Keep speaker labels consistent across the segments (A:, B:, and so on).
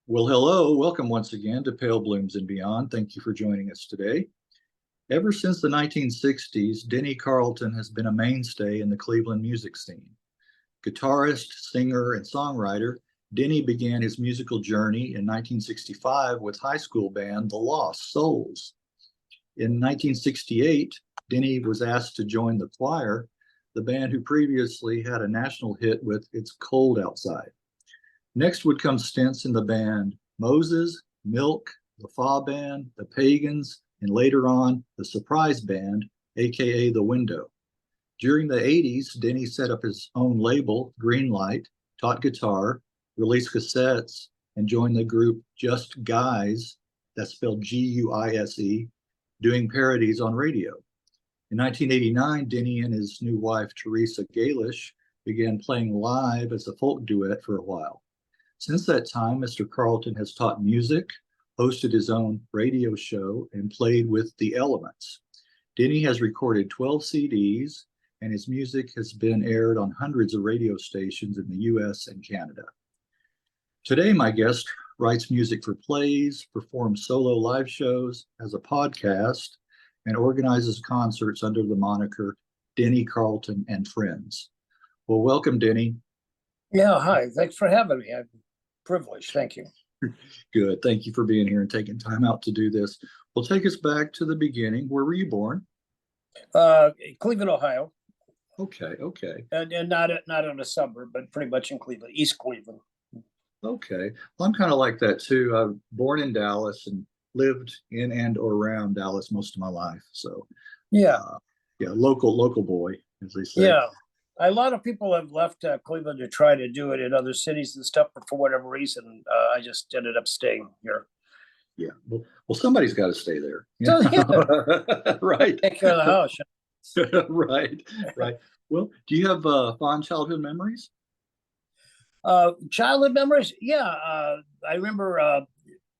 A: Well, hello. Welcome once again to Pale Blooms and Beyond. Thank you for joining us today. Ever since the 1960s, Denny Carleton has been a mainstay in the Cleveland music scene. Guitarist, singer, and songwriter, Denny began his musical journey in 1965 with high school band The Lost Souls. In 1968, Denny was asked to join the Choir, the band who previously had a national hit with It's Cold Outside. Next would come stints in the band Moses, Milk, the Fa Band, the Pagans, and later on the Surprize Band, aka The Window. During the 80s, Denny set up his own label, Greenlight, taught guitar, released cassettes, and joined the group Just Guise, that's spelled Guise, doing parodies on radio. In 1989, Denny and his new wife, Theresa Galish, began playing live as a folk duet for a while. Since that time, Mr. Carleton has taught music, hosted his own radio show, and played with the Elements. Denny has recorded 12 CDs, and his music has been aired on hundreds of radio stations in the US and Canada. Today, my guest writes music for plays, performs solo live shows, has a podcast, and organizes concerts under the moniker Denny Carleton and Friends. Well, welcome, Denny.
B: Yeah, hi. Thanks for having me. I'm privileged. Thank you.
A: Good. Thank you for being here and taking time out to do this. Well, take us back to the beginning. Where were you born?
B: Cleveland, Ohio,
A: Okay.
B: and not in a suburb, but pretty much in Cleveland, East Cleveland.
A: Okay. Well, I'm kind of like that too. I was born in Dallas and lived in and around Dallas most of my life. So
B: Yeah,
A: local boy, as they say.
B: yeah. A lot of people have left Cleveland to try to do it in other cities and stuff, but for whatever reason, I just ended up staying here.
A: Yeah. Well, somebody's got to stay there.
B: So, yeah.
A: Right.
B: Take care of the house.
A: Right. Well, do you have fond childhood memories?
B: Childhood memories? Yeah, I remember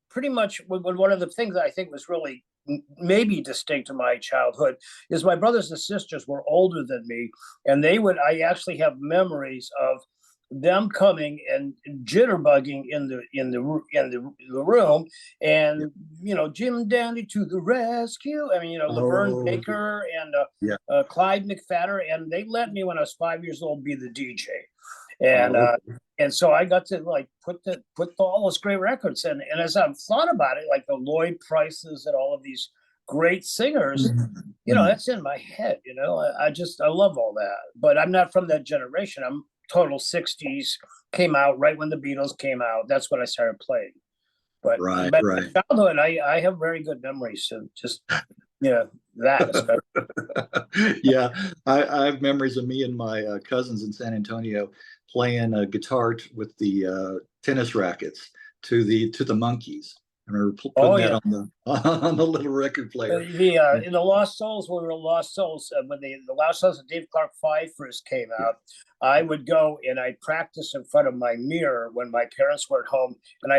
B: pretty much one of the things that I think was really maybe distinct to my childhood is my brothers and sisters were older than me, and I actually have memories of them coming and jitterbugging in the room, and Jim Dandy to the rescue. I mean, Laverne Baker and
A: Yeah.
B: Clyde McFadder, and they let me when I was 5 years old be the DJ. And so I got to like put all those great records in. And as I've thought about it, like the Lloyd Prices and all of these great singers, that's in my head. I love all that. But I'm not from that generation. I'm total 60s, came out right when the Beatles came out. That's when I started playing. But
A: Right.
B: childhood, I have very good memories of just that.
A: Yeah, I have memories of me and my cousins in San Antonio playing guitar with the tennis rackets to the Monkees. I remember putting that on the little record player.
B: In the Lost Souls, when we were Lost Souls, when the Lost Souls of Dave Clark 5 first came out, I would go and I'd practice in front of my mirror when my parents weren't home, and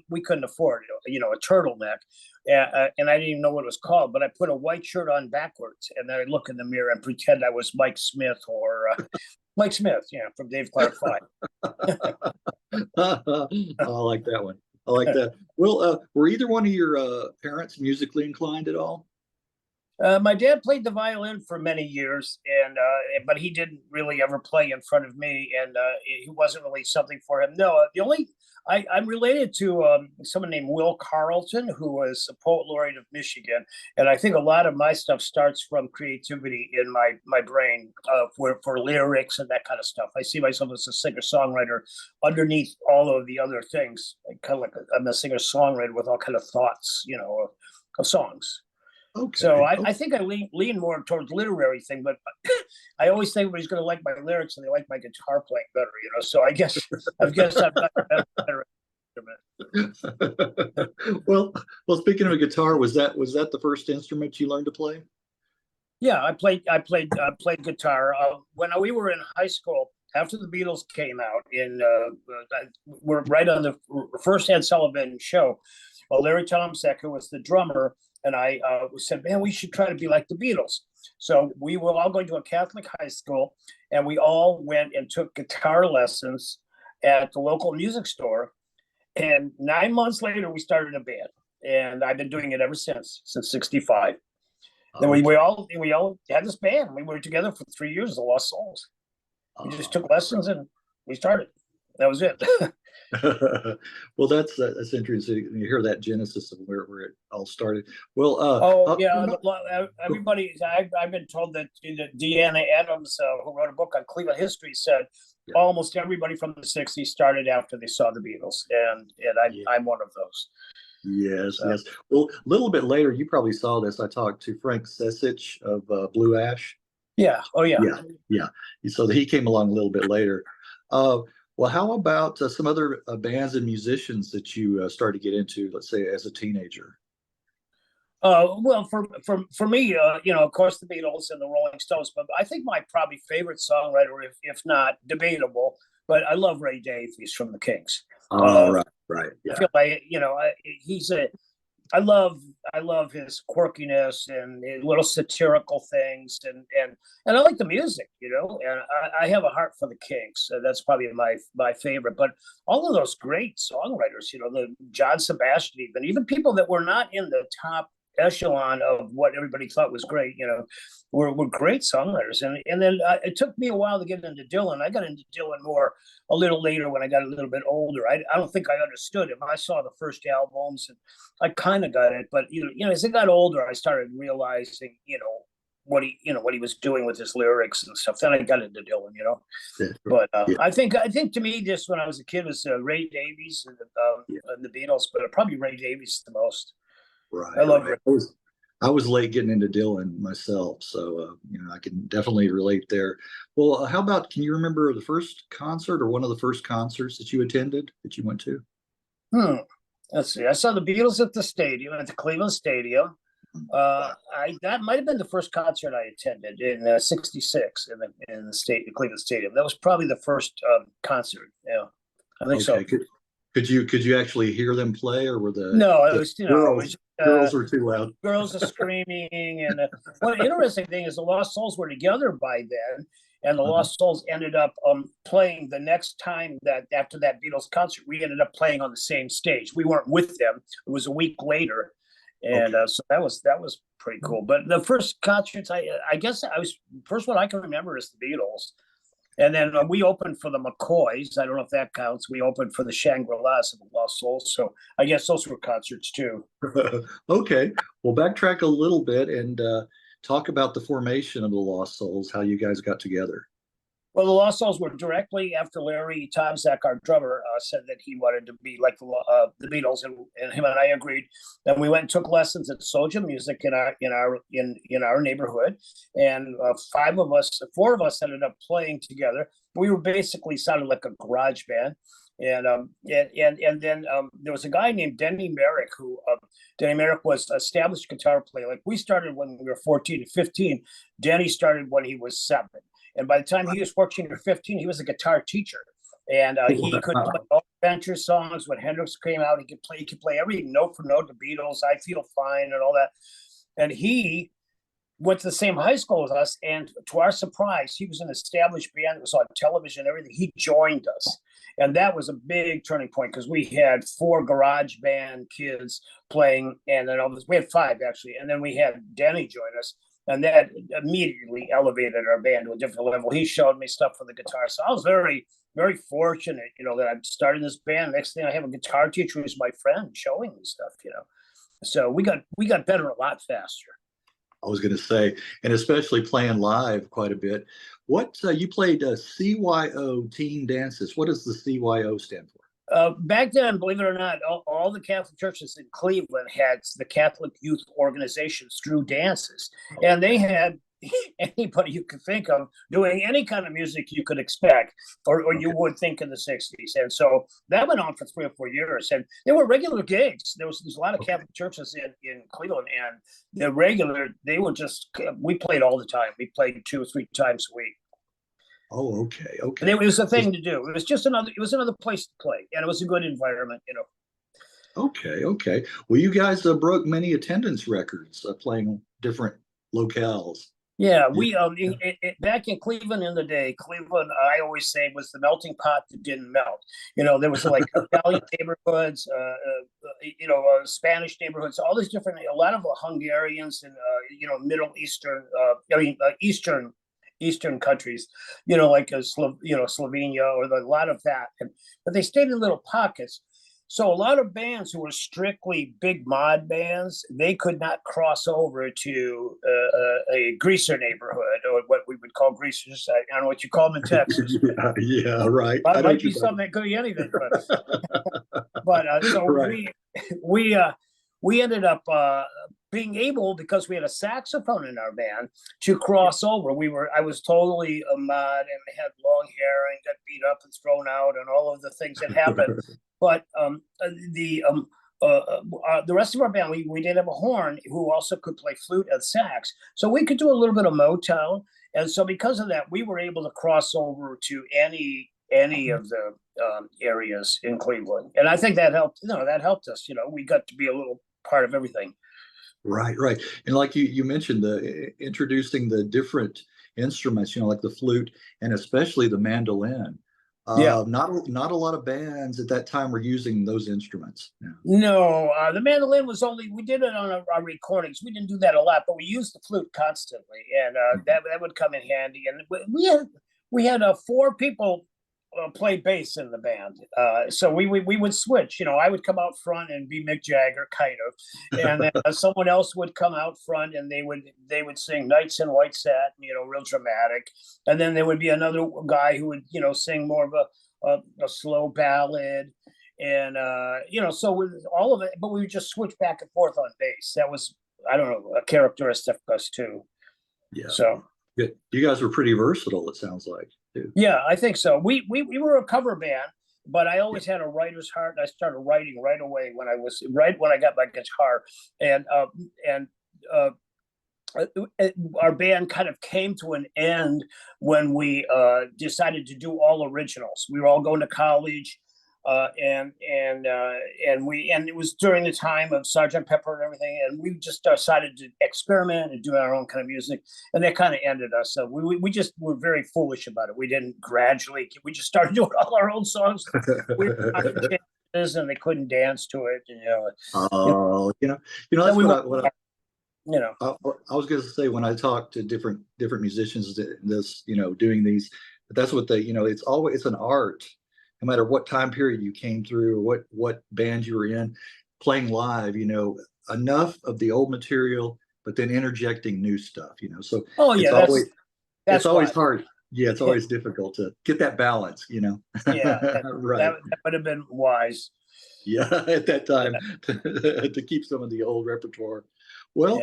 B: we couldn't afford a turtleneck, and I didn't even know what it was called, but I put a white shirt on backwards, and then I'd look in the mirror and pretend I was Mike Smith or Mike Smith, from Dave Clark 5.
A: I like that one. I like that. Well, were either one of your parents musically inclined at all?
B: My dad played the violin for many years, but he didn't really ever play in front of me, and it wasn't really something for him. No, I'm related to someone named Will Carleton, who was a poet laureate of Michigan, and I think a lot of my stuff starts from creativity in my brain for lyrics and that kind of stuff. I see myself as a singer-songwriter underneath all of the other things, kind of like I'm a singer-songwriter with all kind of thoughts, of songs.
A: Okay.
B: So I think I lean more towards literary thing, but I always think everybody's going to like my lyrics and they like my guitar playing better, So I guess I'm not a better
A: instrument. Well, speaking of a guitar, was that the first instrument you learned to play?
B: Yeah, I played guitar when we were in high school. After the Beatles came out, we're right on the first Ed Sullivan show. Well, Larry Tomczak, who was the drummer, and I said, man, we should try to be like the Beatles. So we were all going to a Catholic high school, and we all went and took guitar lessons at the local music store. And 9 months later, we started a band, and I've been doing it ever since '65. Then we all had this band. We were together for 3 years, the Lost Souls. We just took lessons and we started. That was it.
A: Well, that's interesting. You hear that genesis of where it all started. Well,
B: Oh yeah, everybody. I've been told that Deanna Adams, who wrote a book on Cleveland history, said almost everybody from the '60s started after they saw the Beatles, and I'm one of those.
A: Yes, yes. Well, a little bit later, you probably saw this. I talked to Frank Sesich of Blue Ash.
B: Yeah. Oh yeah.
A: Yeah. So he came along a little bit later. Well, how about some other bands and musicians that you started to get into, let's say, as a teenager?
B: Well, for me, of course, the Beatles and the Rolling Stones, but I think my probably favorite songwriter, if not debatable, but I love Ray Davies from the Kings.
A: Oh, right. Yeah.
B: I feel like, I love his quirkiness and his little satirical things, and I like the music, and I have a heart for the Kinks. So that's probably my favorite. But all of those great songwriters, the John Sebastian, even people that were not in the top echelon of what everybody thought was great, were great songwriters. And then it took me a while to get into Dylan. I got into Dylan more a little later when I got a little bit older. I don't think I understood him. I saw the first albums and I kind of got it, but as I got older, I started realizing, what he was doing with his lyrics and stuff. Then I got into Dylan, But I think to me, just when I was a kid, was Ray Davies and the Beatles, but probably Ray Davies the most.
A: Right.
B: I love Ray.
A: I was late getting into Dylan myself, so I can definitely relate there. Well, how about, can you remember the first concert or one of the first concerts that you attended, that you went to?
B: Let's see. I saw the Beatles at the stadium, at the Cleveland Stadium. That might have been the first concert I attended in '66 in the Cleveland Stadium. That was probably the first concert. Yeah, I think so.
A: Could you actually hear them play, or were
B: no? It was
A: girls were too loud.
B: Girls are screaming, and one interesting thing is the Lost Souls were together by then, and the Lost Souls ended up playing the next time that after that Beatles concert, we ended up playing on the same stage. We weren't with them. It was a week later, and so that was pretty cool. But the first concerts, I guess first one I can remember is the Beatles. And then we opened for the McCoys. I don't know if that counts. We opened for the Shangri-Las of the Lost Souls. So I guess those were concerts too.
A: Okay. Well, backtrack a little bit and talk about the formation of the Lost Souls, how you guys got together.
B: Well, the Lost Souls were directly after Larry Tomczak, our drummer, said that he wanted to be like the Beatles, and him and I agreed. And we went and took lessons at Soja Music in our neighborhood, and four of us ended up playing together. We were basically sounded like a garage band. And then there was a guy named Denny Merrick who Denny Merrick was an established guitar player. Like we started when we were 14 to 15. Denny started when he was 7. And by the time he was 14 or 15, he was a guitar teacher. And he could play all adventure songs. When Hendrix came out, he could play everything note for note, the Beatles, I Feel Fine, and all that. And he went to the same high school as us. And to our surprise, he was an established band that was on television and everything. He joined us. And that was a big turning point because we had 4 garage band kids playing. And then we had 5, actually. And then we had Denny join us. And that immediately elevated our band to a different level. He showed me stuff for the guitar. So I was very, very fortunate, that I'm starting this band. Next thing I have a guitar teacher who's my friend showing me stuff, So we got better a lot faster.
A: I was going to say, and especially playing live quite a bit. What you played CYO Teen Dances. What does the CYO stand for?
B: Back then, believe it or not, all the Catholic churches in Cleveland had the Catholic youth organizations through dances, and they had anybody you could think of doing any kind of music you could expect or you would think in the 60s. And so that went on for 3 or 4 years, and there were regular gigs. There's a lot of Catholic churches in Cleveland, and we played all the time. We played 2 or 3 times a week.
A: Oh, okay.
B: And it was a thing to do. It was another place to play, and it was a good environment,
A: Okay. Well, you guys broke many attendance records playing different locales.
B: Yeah,
A: Yeah.
B: back in Cleveland in the day, Cleveland, I always say, was the melting pot that didn't melt. There was like Italian neighborhoods, Spanish neighborhoods, all these different, a lot of Hungarians and Middle Eastern, Eastern countries, like Slovenia or a lot of that, but they stayed in little pockets. So a lot of bands who were strictly big mod bands, they could not cross over to a greaser neighborhood, or what we would call greasers. I don't know what you call them in Texas.
A: Yeah, yeah, right. I
B: It
A: know
B: might
A: what
B: be
A: you're talking
B: something that could be anything, so
A: right.
B: we ended up being able, because we had a saxophone in our band, to cross over. I was totally a mod and had long hair and got beat up and thrown out and all of the things that happened. But the rest of our band, we did have a horn who also could play flute and sax, so we could do a little bit of Motown. And so because of that, we were able to cross over to any of the areas in Cleveland, and I think that helped. That helped us. We got to be a little part of everything.
A: Right, right. And like you mentioned, the introducing the different instruments, like the flute and especially the mandolin.
B: Yeah.
A: Not a lot of bands at that time were using those instruments. Yeah.
B: No, the mandolin was we did it on our recordings. We didn't do that a lot, but we used the flute constantly, and that would come in handy. And we had 4 people play bass in the band, so we would switch. I would come out front and be Mick Jagger, kind of, and then someone else would come out front and they would sing "Nights in White Satin," real dramatic, and then there would be another guy who would sing more of a slow ballad, and so with all of it, but we would just switch back and forth on bass. That was, I don't know, a characteristic of us too.
A: Yeah.
B: So
A: you guys were pretty versatile, it sounds like. Too.
B: Yeah, I think so. We were a cover band, but I always had a writer's heart. I started writing right away when I got my guitar, and our band kind of came to an end when we decided to do all originals. We were all going to college, and it was during the time of Sergeant Pepper and everything, and we just decided to experiment and do our own kind of music, and that kind of ended us. So we just were very foolish about it. We didn't gradually. We just started doing all our own songs. And they couldn't dance to it.
A: Oh, that's what I was going to say when I talk to different musicians, doing these, but that's what it's an art. No matter what time period you came through or what band you were in, playing live, enough of the old material, but then interjecting new stuff, So it's always hard. Yeah, it's always difficult to get that balance,
B: Yeah,
A: right.
B: That would have been wise.
A: Yeah, at that time to keep some of the old repertoire. Well,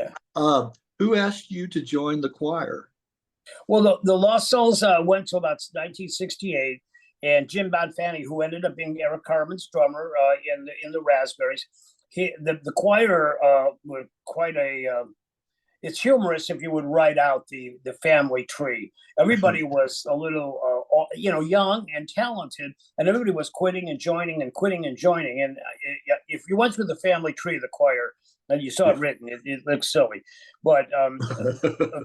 A: who asked you to join the choir?
B: Well, the Lost Souls went to about 1968. And Jim Bonfanti, who ended up being Eric Carmen's drummer in the Raspberries, the choir were quite a. It's humorous if you would write out the family tree. Everybody was a little, young and talented, and everybody was quitting and joining and quitting and joining. And if you went through the family tree of the choir and you saw it written, it looks silly. But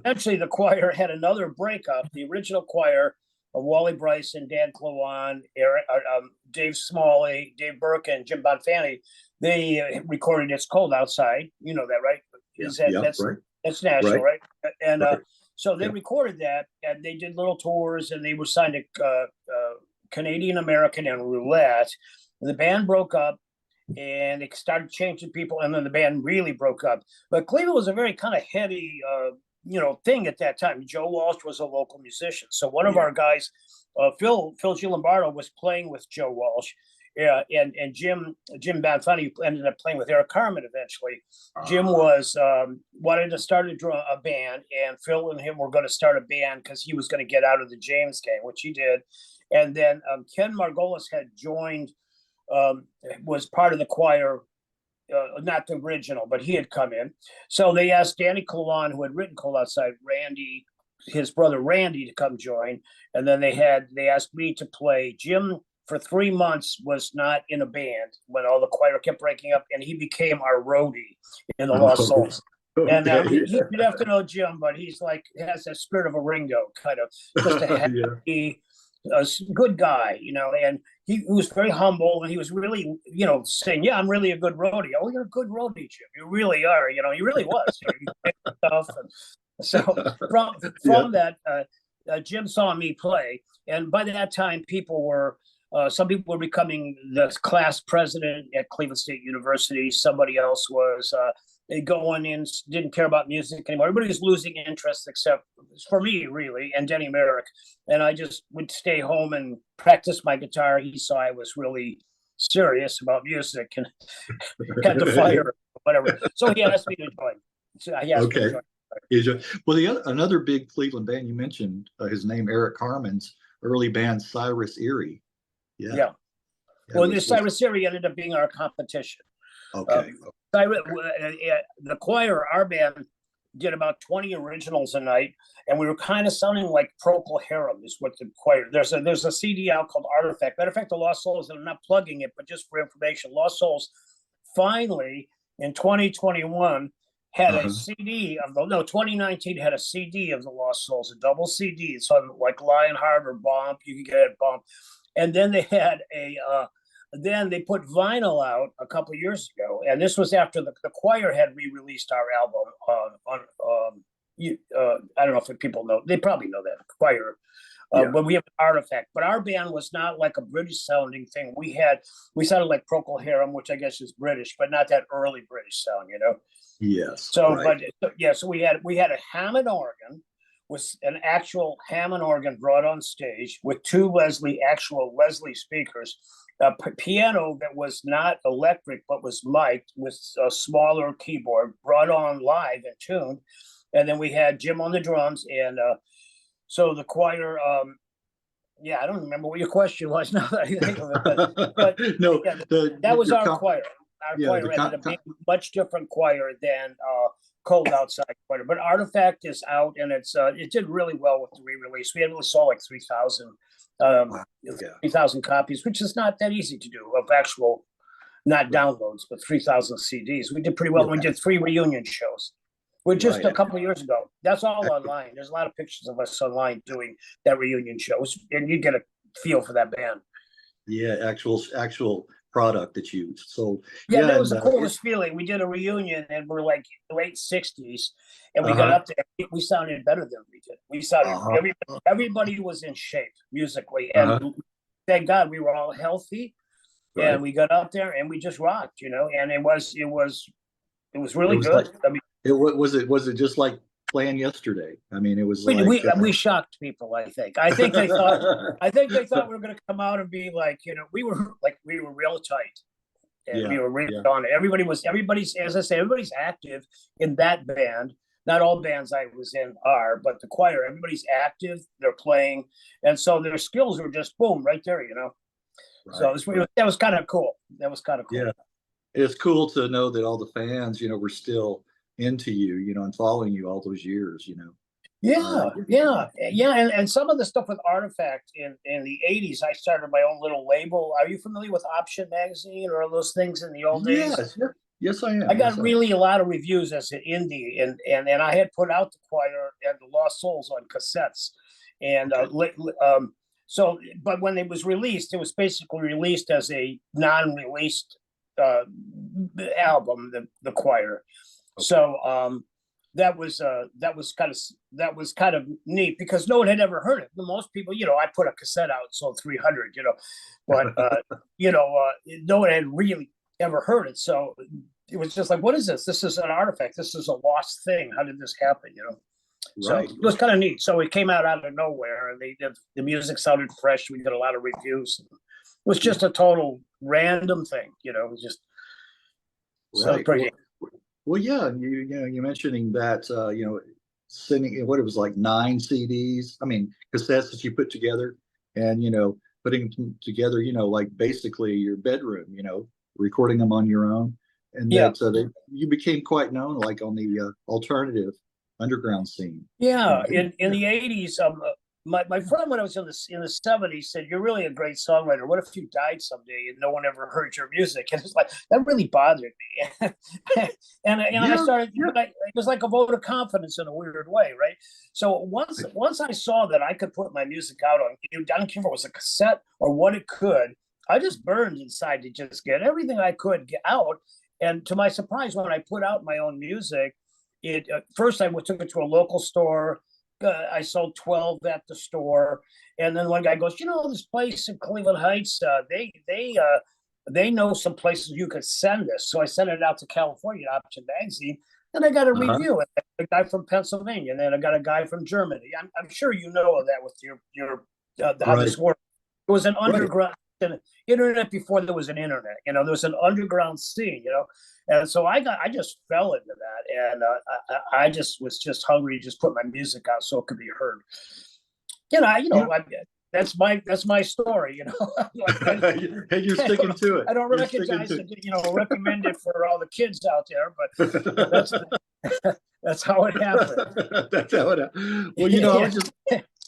B: eventually, the choir had another breakup. The original choir of Wally Bryson, Dan Klowan, Dave Smalley, Dave Burke, and Jim Bonfanti, they recorded "It's Cold Outside." You know that, right?
A: Right.
B: That's national, right? And so they recorded that, and they did little tours, and they were signed to Canadian American and Roulette. The band broke up, and it started changing people, and then the band really broke up. But Cleveland was a very kind of heady thing at that time. Joe Walsh was a local musician. So one of our guys, Phil Gilambardo, was playing with Joe Walsh. And Jim Bonfanti ended up playing with Eric Carmen eventually. Jim was wanted to start a band, and Phil and him were going to start a band because he was going to get out of the James gang, which he did. And then Ken Margolis had joined, was part of the choir. Not the original, but he had come in. So they asked Denny Carleton, who had written "Cold Outside," his brother Randy, to come join. And then they asked me to play. Jim, for 3 months, was not in a band when all the choir kept breaking up, and he became our roadie in the Lost Souls. And
A: Okay.
B: you'd have to know Jim, but he's like has the spirit of a Ringo, kind of just a
A: Yeah.
B: happy, good guy, and he was very humble, and he was really, saying, "Yeah, I'm really a good roadie." "Oh, you're a good roadie, Jim. You really are." He really was. You picked stuff, and so from
A: Yeah.
B: that, Jim saw me play, and by that time, some people were becoming the class president at Cleveland State University. Somebody else was going in, didn't care about music anymore. Everybody was losing interest except for me, really, and Denny Merrick. And I just would stay home and practice my guitar. He saw I was really serious about music and had to fire, whatever. So he asked me to join. So he asked me to
A: Okay.
B: join.
A: Well, another big Cleveland band you mentioned, his name, Eric Carmen's early band, Cyrus Erie. Yeah.
B: Yeah. Well, this Cyrus Erie ended up being our competition.
A: Okay.
B: The choir, our band, did about 20 originals a night, and we were kind of sounding like Procol Harum is what the choir. There's a CD out called Artifact. Matter of fact, the Lost Souls, and I'm not plugging it, but just for information, Lost Souls finally in 2021 had a CD of 2019 had a CD of the Lost Souls, a double CD. It's on like Lionheart or Bump. You can get it at Bump. And then they had then they put vinyl out a couple of years ago, and this was after the choir had re-released our album I don't know if people know, they probably know that, choir. But we have an Artifact. But our band was not like a British sounding thing. We sounded like Procol Harum, which I guess is British, but not that early British sound,
A: Yes.
B: So,
A: right.
B: so we had a Hammond organ, was an actual Hammond organ brought on stage with two actual Leslie speakers, a piano that was not electric but was mic'd with a smaller keyboard brought on live and tuned, and then we had Jim on the drums, and so the choir. I don't remember what your question was now that I think of it, but
A: No,
B: yeah, that was our choir. Our choir ended up being a much different choir than Cold Outside choir. But Artifact is out, and it did really well with the re-release. We only sold like 3,000 copies, which is not that easy to do of actual, not downloads, but 3,000 CDs. We did pretty well. We did 3 reunion shows. We're just a couple of years ago. That's all online. There's a lot of pictures of us online doing that reunion shows, and you get a feel for that band.
A: Yeah, actual product that you sold.
B: Yeah, that was the coolest feeling. We did a reunion, and we're like late 60s, and we got up there. We sounded better than we did. We sounded everybody was in shape musically, and thank God we were all healthy. Right. And we got up there and we just rocked, and it was really good.
A: I mean, was it just like playing yesterday? I mean, it was
B: we shocked people. I think they thought we were going to come out and be like, we were real tight, and we were really on it. Everybody's, as I say, everybody's active in that band. Not all bands I was in are, but the choir, everybody's active. They're playing, and so their skills were just boom right there, Right, so that was kind of cool. Yeah,
A: it's cool to know that all the fans, were still into you, and following you all those years,
B: Yeah. And some of the stuff with Artifact in the 80s, I started my own little label. Are you familiar with Option Magazine or those things in the old days?
A: Yes, I am.
B: I got a lot of reviews as an indie, and I had put out the choir and the Lost Souls on cassettes, and so, but when it was released, it was basically released as a non-released album, the choir. So that was kind of neat because no one had ever heard it. Most people, I put a cassette out, sold 300, but no one had really ever heard it. So it was just like, what is this? This is an artifact. This is a lost thing. How did this happen? So it was kind of neat. So it came out of nowhere, and the music sounded fresh. We got a lot of reviews. It was just a total random thing, It was just
A: so pretty. Well, yeah, you mentioning that, sending what it was like 9 CDs. I mean, cassettes that you put together, and putting them together. Like basically your bedroom. Recording them on your own, and you became quite known, like on the alternative underground scene.
B: Yeah, in the 80s, my friend, when I was in the 70s, said, "You're really a great songwriter. What if you died someday and no one ever heard your music?" And it's like that really bothered me. and I started. It was like a vote of confidence in a weird way, right? So once I saw that I could put my music out on, I don't care if it was a cassette or what it could, I just burned inside to just get everything I could get out. And to my surprise, when I put out my own music, it first I took it to a local store. I sold 12 at the store, and then one guy goes, this place in Cleveland Heights, they know some places you could send this. So I sent it out to California, Option Magazine, and I got a review. A guy from Pennsylvania, and then I got a guy from Germany. I'm sure you know of that with your how this works. It was an underground internet before there was an internet. There was an underground scene. And so I just fell into that, and I just was just hungry to just put my music out so it could be heard. That's my story.
A: Hey, you're sticking to it.
B: I don't recognize it. Recommend it for all the kids out there, but that's how it happened.
A: That's how it happened.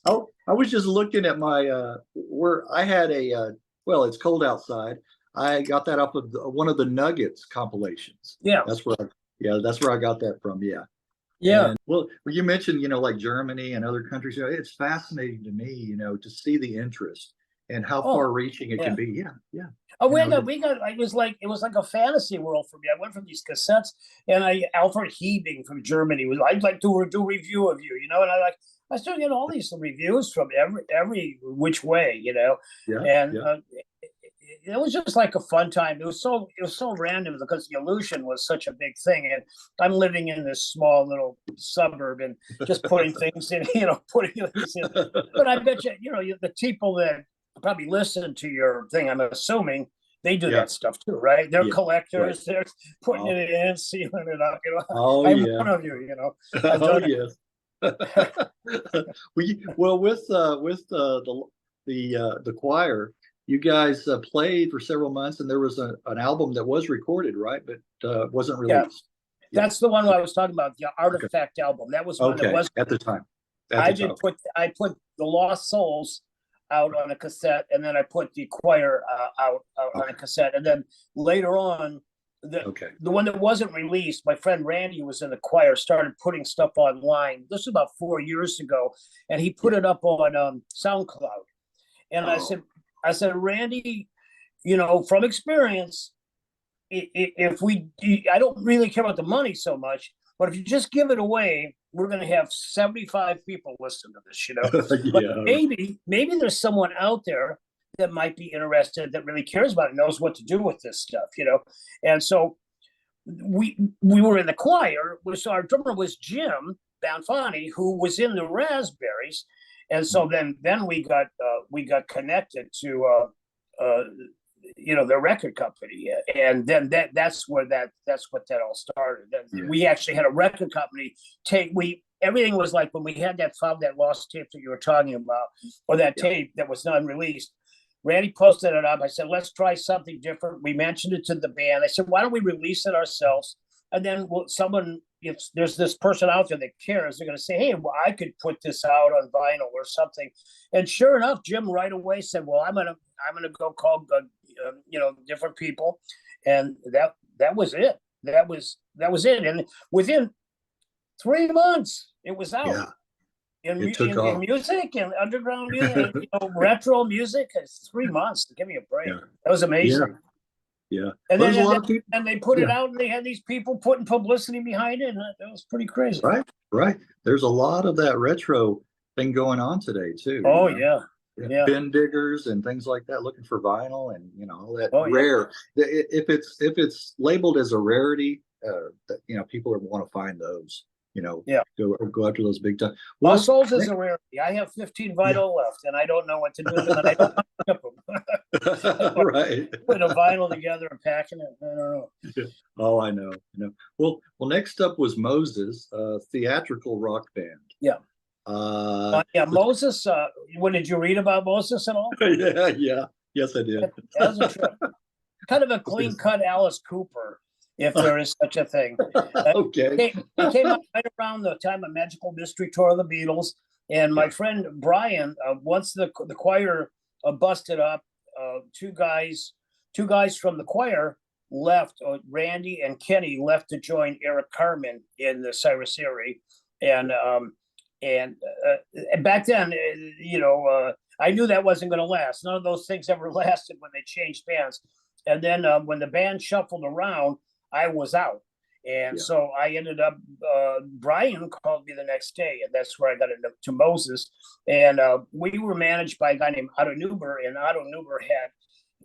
A: Well, I was just looking at my where I had a well, it's cold outside. I got that off of one of the Nuggets compilations.
B: Yeah,
A: that's where I got that from. Yeah.
B: And,
A: well, you mentioned like Germany and other countries. It's fascinating to me, to see the interest and how far-reaching it can be. Yeah.
B: Oh, we got. It was like a fantasy world for me. I went from these cassettes, and Alfred Hebing from Germany was. I'd like to do a review of you, and I started getting all these reviews from every which way, it was just like a fun time. It was so random because the illusion was such a big thing, and I'm living in this small little suburb and just putting things in, putting things in. But I bet you, the people that probably listen to your thing, I'm assuming they do that stuff too, right? They're collectors. They're putting it in, sealing it up. I'm one of you. I've done
A: yes. Well, with the choir, you guys played for several months, and there was an album that was recorded, right? But wasn't released.
B: Yeah. That's the one I was talking about, the Artifact album. That was one that was
A: at the time.
B: I put the Lost Souls out on a cassette, and then I put the choir out on a cassette, and then later on, the one that wasn't released, my friend Randy, who was in the choir, started putting stuff online. This was about 4 years ago, and he put it up on SoundCloud. And I said, Randy, from experience, I don't really care about the money so much, but if you just give it away, we're going to have 75 people listen to this, But maybe there's someone out there that might be interested, that really cares about it, knows what to do with this stuff, And so we were in the choir. So our drummer was Jim Banfani, who was in the Raspberries. And so then we got connected to the record company, and then that's what that all started. We actually had a record company everything was like when we had found that lost tape that you were talking about, or that tape that was not released. Randy posted it up. I said, let's try something different. We mentioned it to the band. I said, why don't we release it ourselves? And then if there's this person out there that cares, they're going to say, hey, well, I could put this out on vinyl or something. And sure enough, Jim right away said, well, I'm gonna go call different people, and that was it. That was it. And within 3 months, it was out.
A: Yeah.
B: In music and underground music, retro music. It's 3 months. Give me a break. Yeah. That was amazing.
A: Yeah.
B: And then they put it out, and they had these people putting publicity behind it, and that was pretty crazy.
A: Right. There's a lot of that retro thing going on today too.
B: Oh yeah.
A: Bin diggers and things like that, looking for vinyl and all that rare. If it's labeled as a rarity, people want to find those. Go after those big time.
B: Well, Souls is a rarity. I have 15 vinyl left, and I don't know what to do with them. I don't skip them.
A: Right.
B: Putting a vinyl together and packing it. I don't know.
A: Oh, I know. Well, next up was Moses, a theatrical rock band.
B: Yeah. Moses. Did you read about Moses at all?
A: Yeah. Yes, I did.
B: That was a trip. Kind of a clean-cut Alice Cooper, if there is such a thing.
A: Okay.
B: It came out right around the time of Magical Mystery Tour of the Beatles. And my friend Brian, once the choir busted up, two guys from the choir left. Randy and Kenny left to join Eric Carmen in the Cyrus Erie, and back then, I knew that wasn't going to last. None of those things ever lasted when they changed bands. And then when the band shuffled around, I was out. And so I ended up, Brian called me the next day, and that's where I got into Moses. And we were managed by a guy named Otto Neuber, and Otto Neuber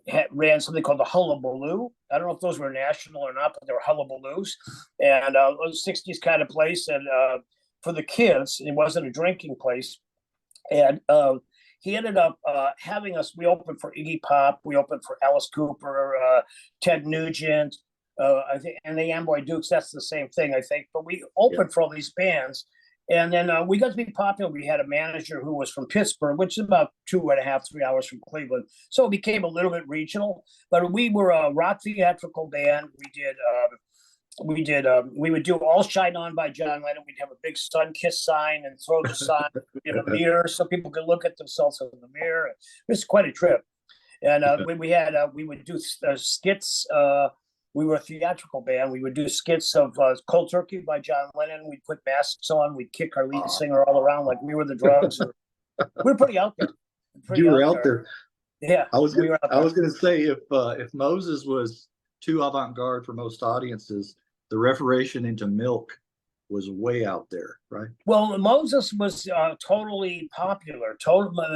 B: had ran something called the Hullabaloo. I don't know if those were national or not, but they were Hullabaloos. And it was 60s kind of place. And for the kids, it wasn't a drinking place. And he ended up having us, we opened for Iggy Pop, we opened for Alice Cooper, Ted Nugent, I think, and the Amboy Dukes. That's the same thing, I think. But we opened for all these bands, and then we got to be popular. We had a manager who was from Pittsburgh, which is about 2.5, 3 hours from Cleveland. So it became a little bit regional. But we were a rock theatrical band. We would do All Shine On by John Lennon. We'd have a big sun kiss sign and throw the sign in a mirror so people could look at themselves in the mirror. It was quite a trip. And we would do skits. We were a theatrical band. We would do skits of Cold Turkey by John Lennon. We'd put masks on. We'd kick our lead singer all around like we were the Drugs. We were pretty out there.
A: You were out there.
B: Yeah.
A: I was going to say, if Moses was too avant-garde for most audiences, the referation into Milk was way out there, right?
B: Well, Moses was totally popular.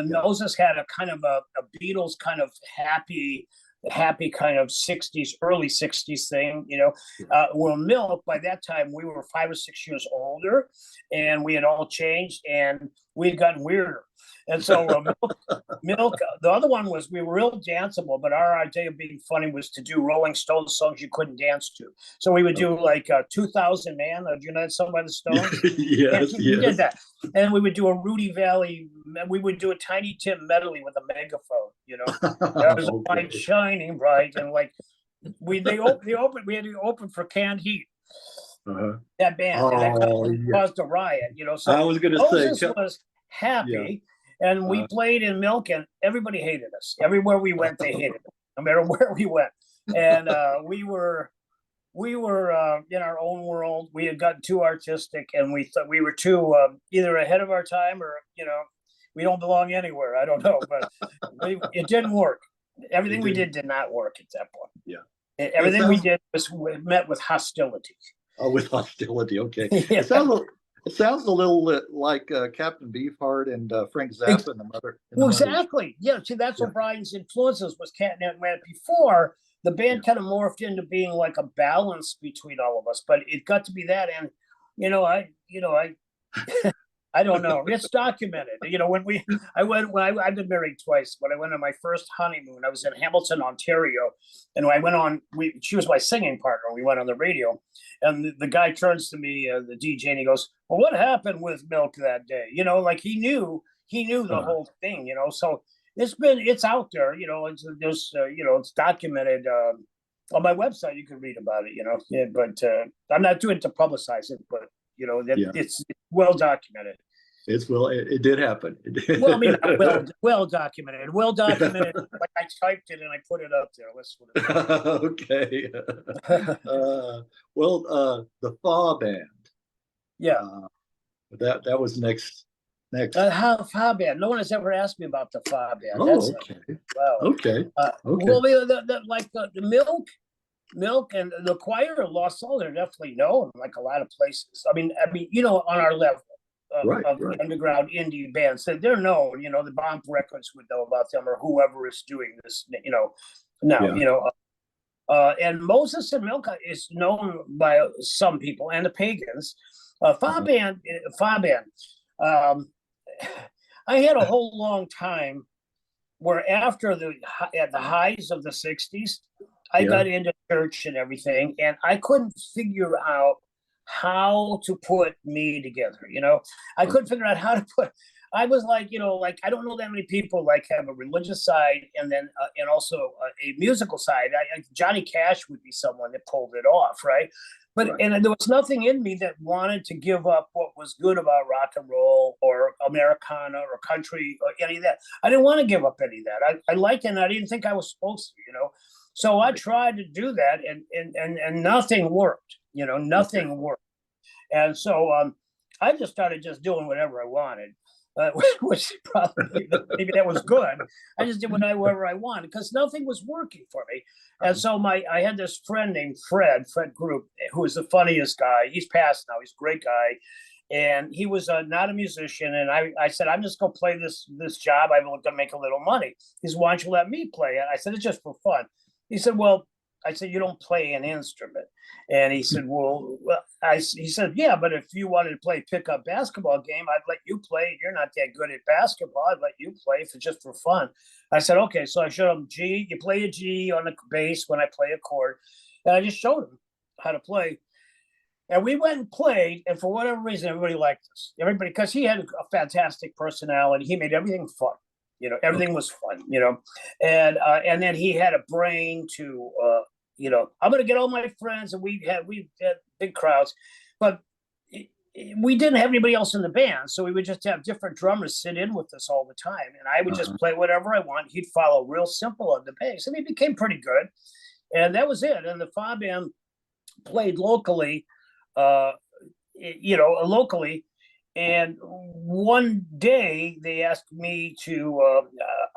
B: Moses had a kind of a Beatles kind of happy kind of 60s, early 60s thing, Well, Milk, by that time, we were 5 or 6 years older, and we had all changed, and we had gotten weirder. And so Milk, the other one was, we were real danceable, but our idea of being funny was to do Rolling Stones songs you couldn't dance to. So we would do like 2000 Man, do you know that song by the Stones?
A: Yes.
B: We did that. And we would do a Rudy Valley, we would do a Tiny Tim medley with a megaphone, That was a light shining bright. And like, we had to open for Canned Heat. That band, and that caused a riot, So
A: I was going to
B: Moses
A: say,
B: was happy, and we played in Milk, and everybody hated us. Everywhere we went, they hated us, no matter where we went. And we were in our own world. We had gotten too artistic, and we thought we were too either ahead of our time, or we don't belong anywhere. I don't know, but it didn't work. Everything we did not work at that point.
A: Yeah,
B: everything we did was met with hostility.
A: Oh, with hostility. Okay.
B: Yeah.
A: It sounds a little like Captain Beefheart and Frank Zappa and the Mother.
B: Well, exactly. Yeah. See, that's what Brian's influences was. Before the band kind of morphed into being like a balance between all of us, but it got to be that. And I don't know. It's documented. I've been married twice. When I went on my first honeymoon, I was in Hamilton, Ontario, and I went on. She was my singing partner. We went on the radio, and the guy turns to me, the DJ, and he goes, "Well, what happened with Milk that day?" Like he knew the whole thing. So it's out there. It's documented. On my website, you can read about it. But I'm not doing it to publicize it, but it's well documented.
A: It did happen.
B: Well, I mean, well documented. Well documented. Like I typed it and I put it up there. Let's put it
A: Okay. The Fa Band.
B: Yeah.
A: That was next.
B: Fa Band. No one has ever asked me about the Fa Band.
A: Okay.
B: Wow.
A: Okay.
B: Well, the Milk and the choir of Lost Soul, they're definitely known like a lot of places. I mean, on our level of underground indie bands, they're known. The Bomb Records would know about them, or whoever is doing this. Now. And Moses and Milk is known by some people, and the Pagans. Fa Band. I had a whole long time where after at the highs of the 60s, I got into church and everything, and I couldn't figure out how to put me together. I couldn't figure out how to put. I was like, I don't know that many people like have a religious side and then and also a musical side. Johnny Cash would be someone that pulled it off, right? But
A: Right.
B: and there was nothing in me that wanted to give up what was good about rock and roll or Americana or country or any of that. I didn't want to give up any of that. I liked it, and I didn't think I was supposed to, you know. So I tried to do that, and nothing worked. You know, nothing worked. And so I just started just doing whatever I wanted, which probably maybe that was good. I just did whatever I wanted because nothing was working for me. And so I had this friend named Fred Group, who is the funniest guy. He's passed now. He's a great guy. And he was not a musician. And I said, I'm just going to play this job. I'm going to make a little money. He said, why don't you let me play it? I said, it's just for fun. He said, well, I said, you don't play an instrument. And he said, he said, yeah, but if you wanted to play pickup basketball game, I'd let you play. You're not that good at basketball. I'd let you play for just for fun. I said, okay. So I showed him G. You play a G on the bass when I play a chord. And I just showed him how to play. And we went and played. And for whatever reason, everybody liked us. Everybody, because he had a fantastic personality. He made everything fun. You know, everything was fun, you know, and then he had a brain to, you know, I'm going to get all my friends, and we had big crowds, but we didn't have anybody else in the band. So we would just have different drummers sit in with us all the time. And I would just play whatever I want. He'd follow real simple on the bass, and he became pretty good. And that was it. And the Fa Band played locally, you know, locally. And one day they asked me to,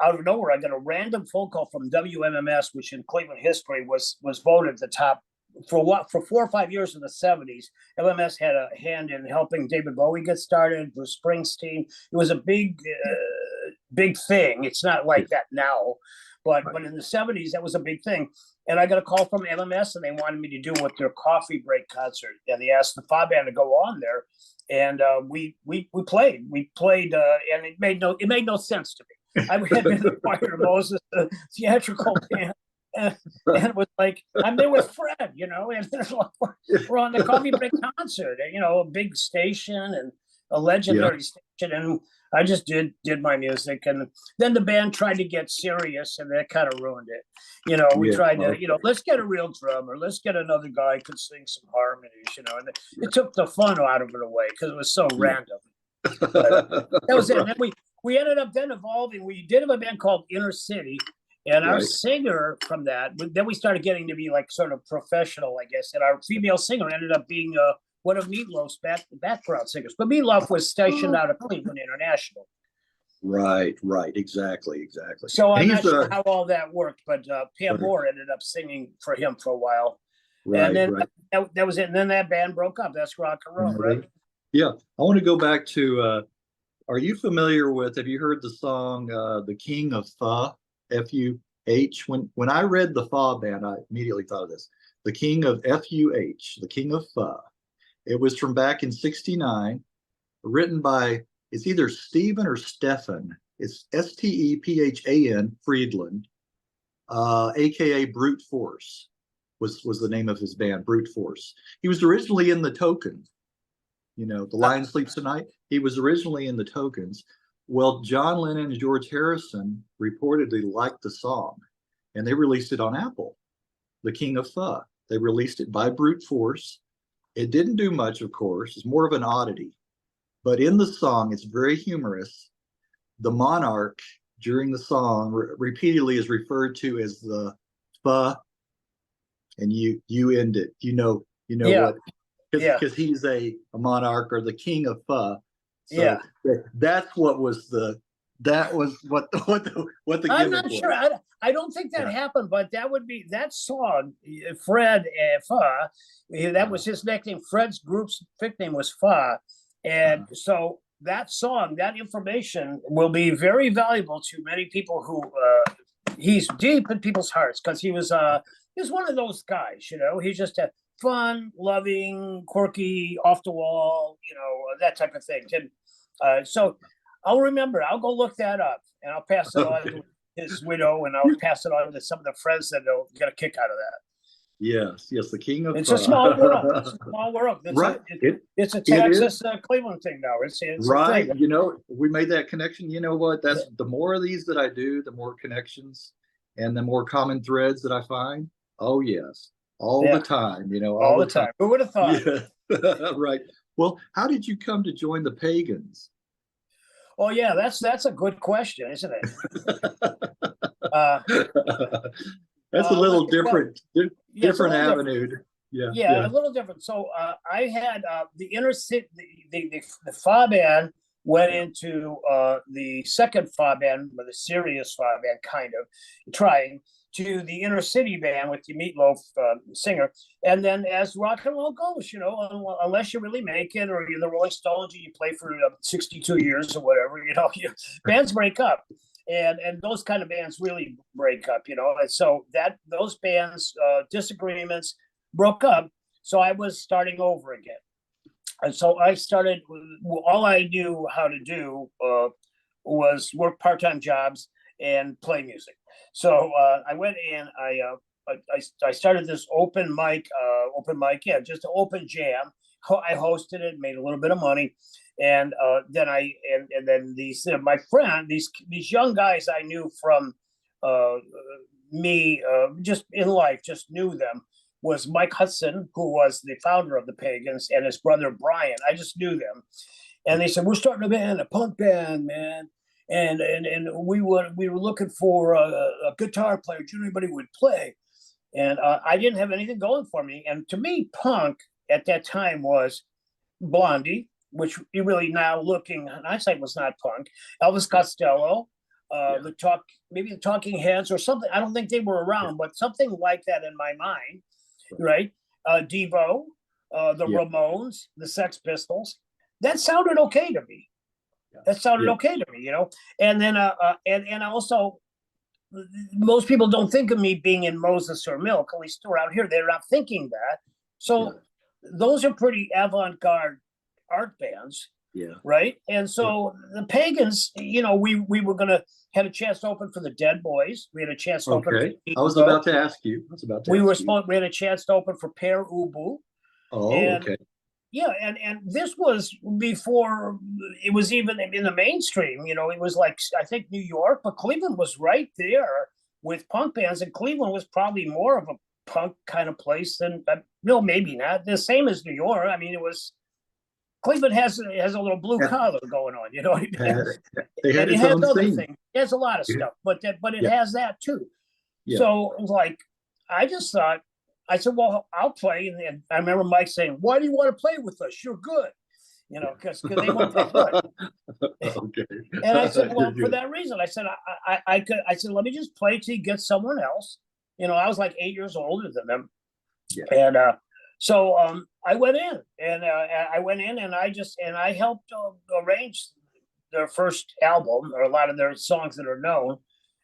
B: out of nowhere, I got a random phone call from WMMS, which in Cleveland history was voted the top for 4 or 5 years in the 70s. MMS had a hand in helping David Bowie get started, Bruce Springsteen. It was a big thing. It's not like that now, but in the 70s, that was a big thing. And I got a call from MMS, and they wanted me to do with their coffee break concert. And they asked the Fa Band to go on there. And we played, and it made no sense to me. I had been the Choir of Moses, the theatrical band, and it was like I'm there with Fred, you know, and we're on the coffee break concert, you know, a big station and a legendary station, and I just did my music, and then the band tried to get serious, and that kind of ruined it. You know, we tried to, you know, let's get a real drummer, let's get another guy who could sing some harmonies, you know, and it took the fun out of it away because it was so random. But, that was it. And then we ended up then evolving. We did have a band called Inner City, and our singer from that, then we started getting to be like sort of professional, I guess, and our female singer ended up being one of Meatloaf's background singers. But Meatloaf was stationed out of Cleveland International.
A: Right, exactly.
B: So I'm not sure how all that worked, but Pam Moore ended up singing for him for a while. And then that was it. And then that band broke up. That's rock and roll, right?
A: Yeah. I want to go back to, are you familiar with, have you heard the song, The King of Fa, F-U-H? When I read the Fa Band, I immediately thought of this. The King of F-U-H, The King of Fa. It was from back in '69, written by, it's either Stephen or Stefan. It's S-T-E-P-H-A-N, Friedland, aka Brute Force was the name of his band, Brute Force. He was originally in the Tokens, you know, The Lion Sleeps Tonight. He was originally in the Tokens. Well, John Lennon and George Harrison reportedly liked the song, and they released it on Apple, The King of Fa. They released it by Brute Force. It didn't do much, of course. It's more of an oddity. But in the song, it's very humorous. The monarch during the song repeatedly is referred to as the Fa, and you end it. You know what? Because he's a monarch or the king of Fa. So that's what the
B: I'm not sure. I don't think that happened, but that would be that song, Fred Fa. That was his nickname. Fred's group's nickname was Fa, and so that song, that information will be very valuable to many people who he's deep in people's hearts because he was one of those guys. You know, he's just a fun, loving, quirky, off the wall, you know, that type of thing. And so I'll remember. I'll go look that up, and I'll pass it on to his widow, and I'll pass it on to some of the friends that will get a kick out of that.
A: Yes, the King of.
B: It's a small world. It's a small world. It's a Texas Cleveland thing now. It's
A: right. You know, we made that connection. You know what? That's the more of these that I do, the more connections and the more common threads that I find. Oh yes, all
B: Yeah.
A: the time, all
B: All
A: the
B: the
A: time.
B: time. Who would have thought?
A: Yeah, right. Well, how did you come to join the Pagans?
B: Oh yeah, that's a good question, isn't it? Uh,
A: That's a little
B: well,
A: different,
B: yeah, it's a
A: different
B: little different.
A: avenue. Yeah,
B: Yeah,
A: yeah.
B: a little different. So I had the inner city, the fa band went
A: Yeah.
B: into the second fa band, or the serious fa band, kind of trying to the inner city band with the Meatloaf singer. And then as rock and roll goes, unless you really make it, or you're the Rolling Stones, you play for 62 years or whatever, bands break up. And those kind of bands really break up, and so that those bands disagreements broke up. So I was starting over again. And so I started, all I knew how to do was work part-time jobs and play music. So I went in, I started this open mic, yeah, just an open jam. I hosted it, made a little bit of money. And then these my friend, these young guys I knew from me just in life, just knew them, was Mike Hudson, who was the founder of the Pagans, and his brother Brian. I just knew them, and they said, "We're starting a band, a punk band, man, and we were looking for a guitar player. Do anybody would play?" And I didn't have anything going for me, and to me, punk at that time was Blondie, which you really, now looking in hindsight, was not punk. Elvis Costello, maybe the Talking Heads or something. I don't think they were around, but something like that in my mind. Right? Devo, the Ramones, the Sex Pistols. That sounded okay to me. That sounded okay to me, And then, and also, most people don't think of me being in Moses or Milk, at least around here. They're not thinking that. So those are pretty avant-garde art bands.
A: Yeah.
B: Right. And so the Pagans, we were gonna had a chance to open for the Dead Boys. We had a chance to open.
A: Okay. I was about to ask you.
B: We had a chance to open for Pere Ubu.
A: Oh,
B: and,
A: okay.
B: Yeah, and this was before it was even in the mainstream. It was like, I think, New York, but Cleveland was right there with punk bands, and Cleveland was probably more of a punk kind of place than no, maybe not the same as New York. I mean, it was. Cleveland has a little blue collar going on, you know what I mean?
A: They had
B: and it
A: its
B: has
A: own
B: other
A: thing.
B: things. It has a lot of stuff, but it has that too. Yeah. So like, I just thought, I said, well, I'll play. And I remember Mike saying, "Why do you want to play with us? You're good." Because they weren't that good.
A: Okay.
B: And I said, well, for that reason, I said, I said, let me just play till you get someone else. I was like 8 years older than them. Yeah. And so I went in, and I helped arrange their first album, or a lot of their songs that are known.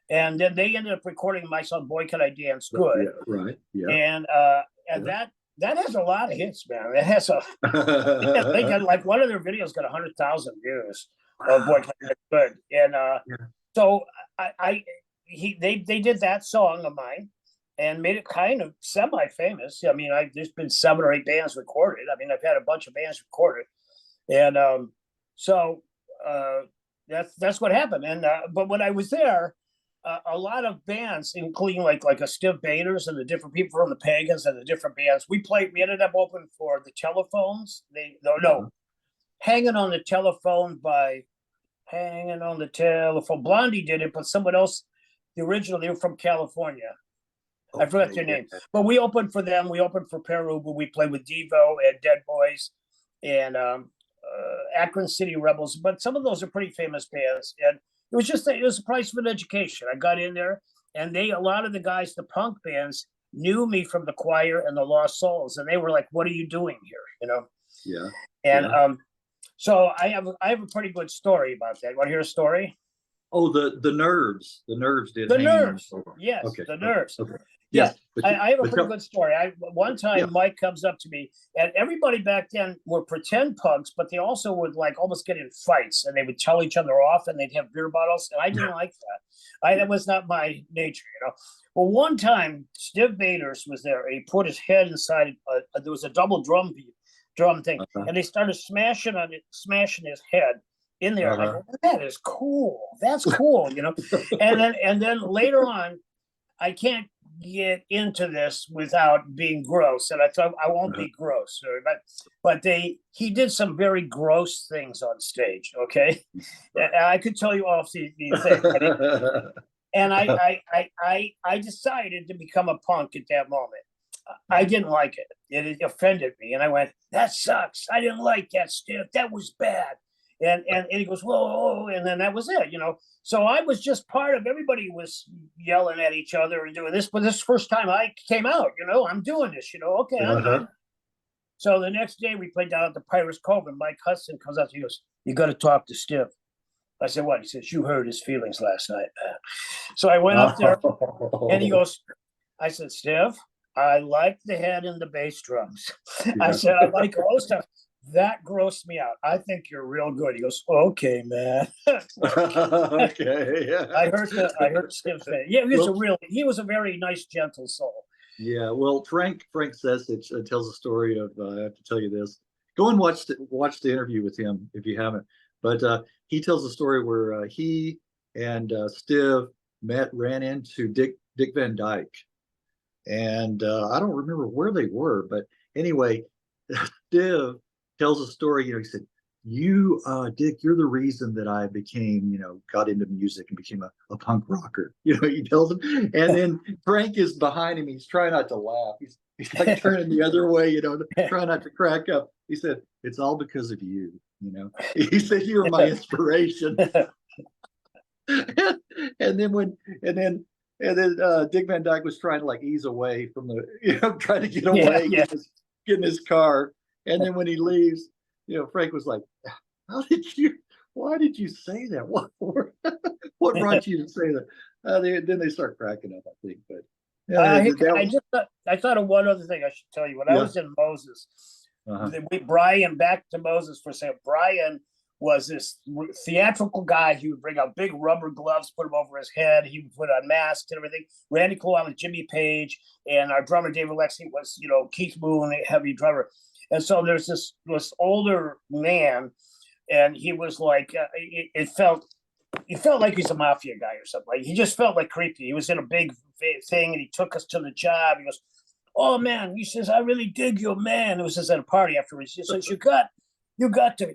B: And then they ended up recording my song "Boy Can I Dance Good."
A: Yeah, right. Yeah.
B: And that has a lot of hits, man. It has they got, like, one of their videos got 100,000 views of "Boy Can I Dance Good." And so they did that song of mine and made it kind of semi-famous. I mean, there's been 7 or 8 bands recorded. I mean, I've had a bunch of bands recorded, and so that's what happened. And but when I was there, a lot of bands, including like a Steve Baders and the different people from the Pagans and the different bands, we ended up opening for the Telephones. Hanging on the Telephone by Hanging on the Telephone. Blondie did it, but someone else. The original, they were from California. I forgot their name, but we opened for them. We opened for Peru, but we played with Devo and Dead Boys and Akron City Rebels. But some of those are pretty famous bands, and it was a price of an education. I got in there, and a lot of the guys, the punk bands, knew me from the Choir and the Lost Souls, and they were like, "What are you doing here?"
A: Yeah.
B: And so I have a pretty good story about that. Want to hear a story?
A: Oh, the Nerves. The Nerves did.
B: The Nerves. Yes, okay. The Nerves. Okay. Yeah, I have a pretty good story. One time Mike comes up to me, and everybody back then were pretend punks, but they also would like almost get in fights, and they would tell each other off, and they'd have beer bottles, and I didn't like that. That was not my nature, Well, one time Steve Baders was there. He put his head inside. There was a double drum thing, and they started smashing his head in there. I go, that is cool. That's cool, And then later on, I can't get into this without being gross, and I thought I won't be gross, but he did some very gross things on stage. Okay, I could tell you off the thing, and I decided to become a punk at that moment. I didn't like it. It offended me, and I went, "That sucks. I didn't like that stuff. That was bad." And he goes, "Whoa," and then that was it, you know. So I was just part of, everybody was yelling at each other and doing this, but this first time I came out, you know, I'm doing this, you know, okay, I'm done. So the next day we played down at the Pirates Cove, and Mike Hudson comes up, he goes, "You got to talk to Stiff." I said, "What?" He says, "You hurt his feelings last night." So I went up there, and he goes, I said, "Stiff, I like the head and the bass drums." I said, "I like all stuff." That grossed me out. "I think you're real good." He goes, "Okay, man."
A: Okay.
B: I heard Stiff say, yeah, he was a very nice, gentle soul.
A: Yeah, well, Frank Sesich tells a story of. I have to tell you this. Go and watch the interview with him if you haven't. But he tells a story where he and Stiv ran into Dick Van Dyke, and I don't remember where they were, but anyway, Stiv tells a story. You know, he said, "You, Dick, you're the reason that I became, you know, got into music and became a punk rocker." You know, he tells him, and then Frank is behind him. He's trying not to laugh. He's like turning the other way, you know, trying not to crack up. He said, "It's all because of you." You know, he said, "You were my inspiration." and then Dick Van Dyke was trying to like ease away from the, you know, trying to get away, get in his car. And then when he leaves, you know, Frank was like, why did you say that? What brought you to say that? Then they start cracking up, I think. But yeah,
B: I thought of one other thing I should tell you. When I was in Moses, Brian, back to Moses for a second. Brian was this theatrical guy. He would bring out big rubber gloves, put them over his head. He would put on masks and everything. Randy Cowan with Jimmy Page, and our drummer David Lexi was, you know, Keith Moon, heavy drummer. And so there's this older man, and he was like, he felt like he's a mafia guy or something. Like, he just felt like creepy. He was in a big thing, and he took us to the job. He goes, "Oh man," he says, "I really dig you, man." It was just at a party afterwards. He says, you got the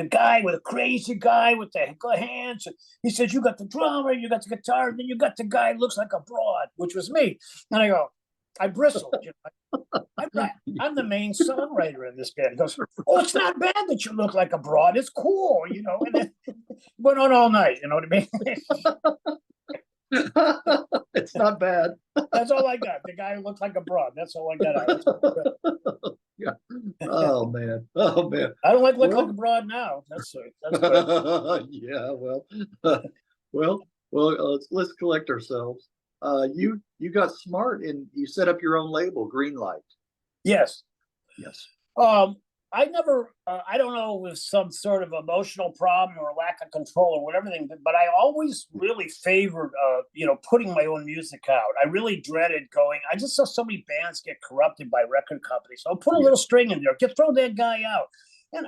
B: guy with the crazy guy with the hands. He says, "You got the drummer, you got the guitar, and then you got the guy who looks like a broad," which was me. And I go, I bristled. You know, I'm the main songwriter in this band. He goes, "Oh, it's not bad that you look like a broad. It's cool, you know." And then went on all night. You know what I
A: mean? It's not bad.
B: That's all I got. The guy who looked like a broad. That's all I got.
A: Yeah. Oh man. Oh man.
B: I don't look like a broad now. That's good.
A: Yeah. Well. Let's collect ourselves. You got smart and you set up your own label, Greenlight.
B: Yes.
A: Yes.
B: I never, I don't know, with some sort of emotional problem or lack of control or whatever, but I always really favored, you know, putting my own music out. I really dreaded going. I just saw so many bands get corrupted by record companies. So I'll put a little string in there, throw that guy out. And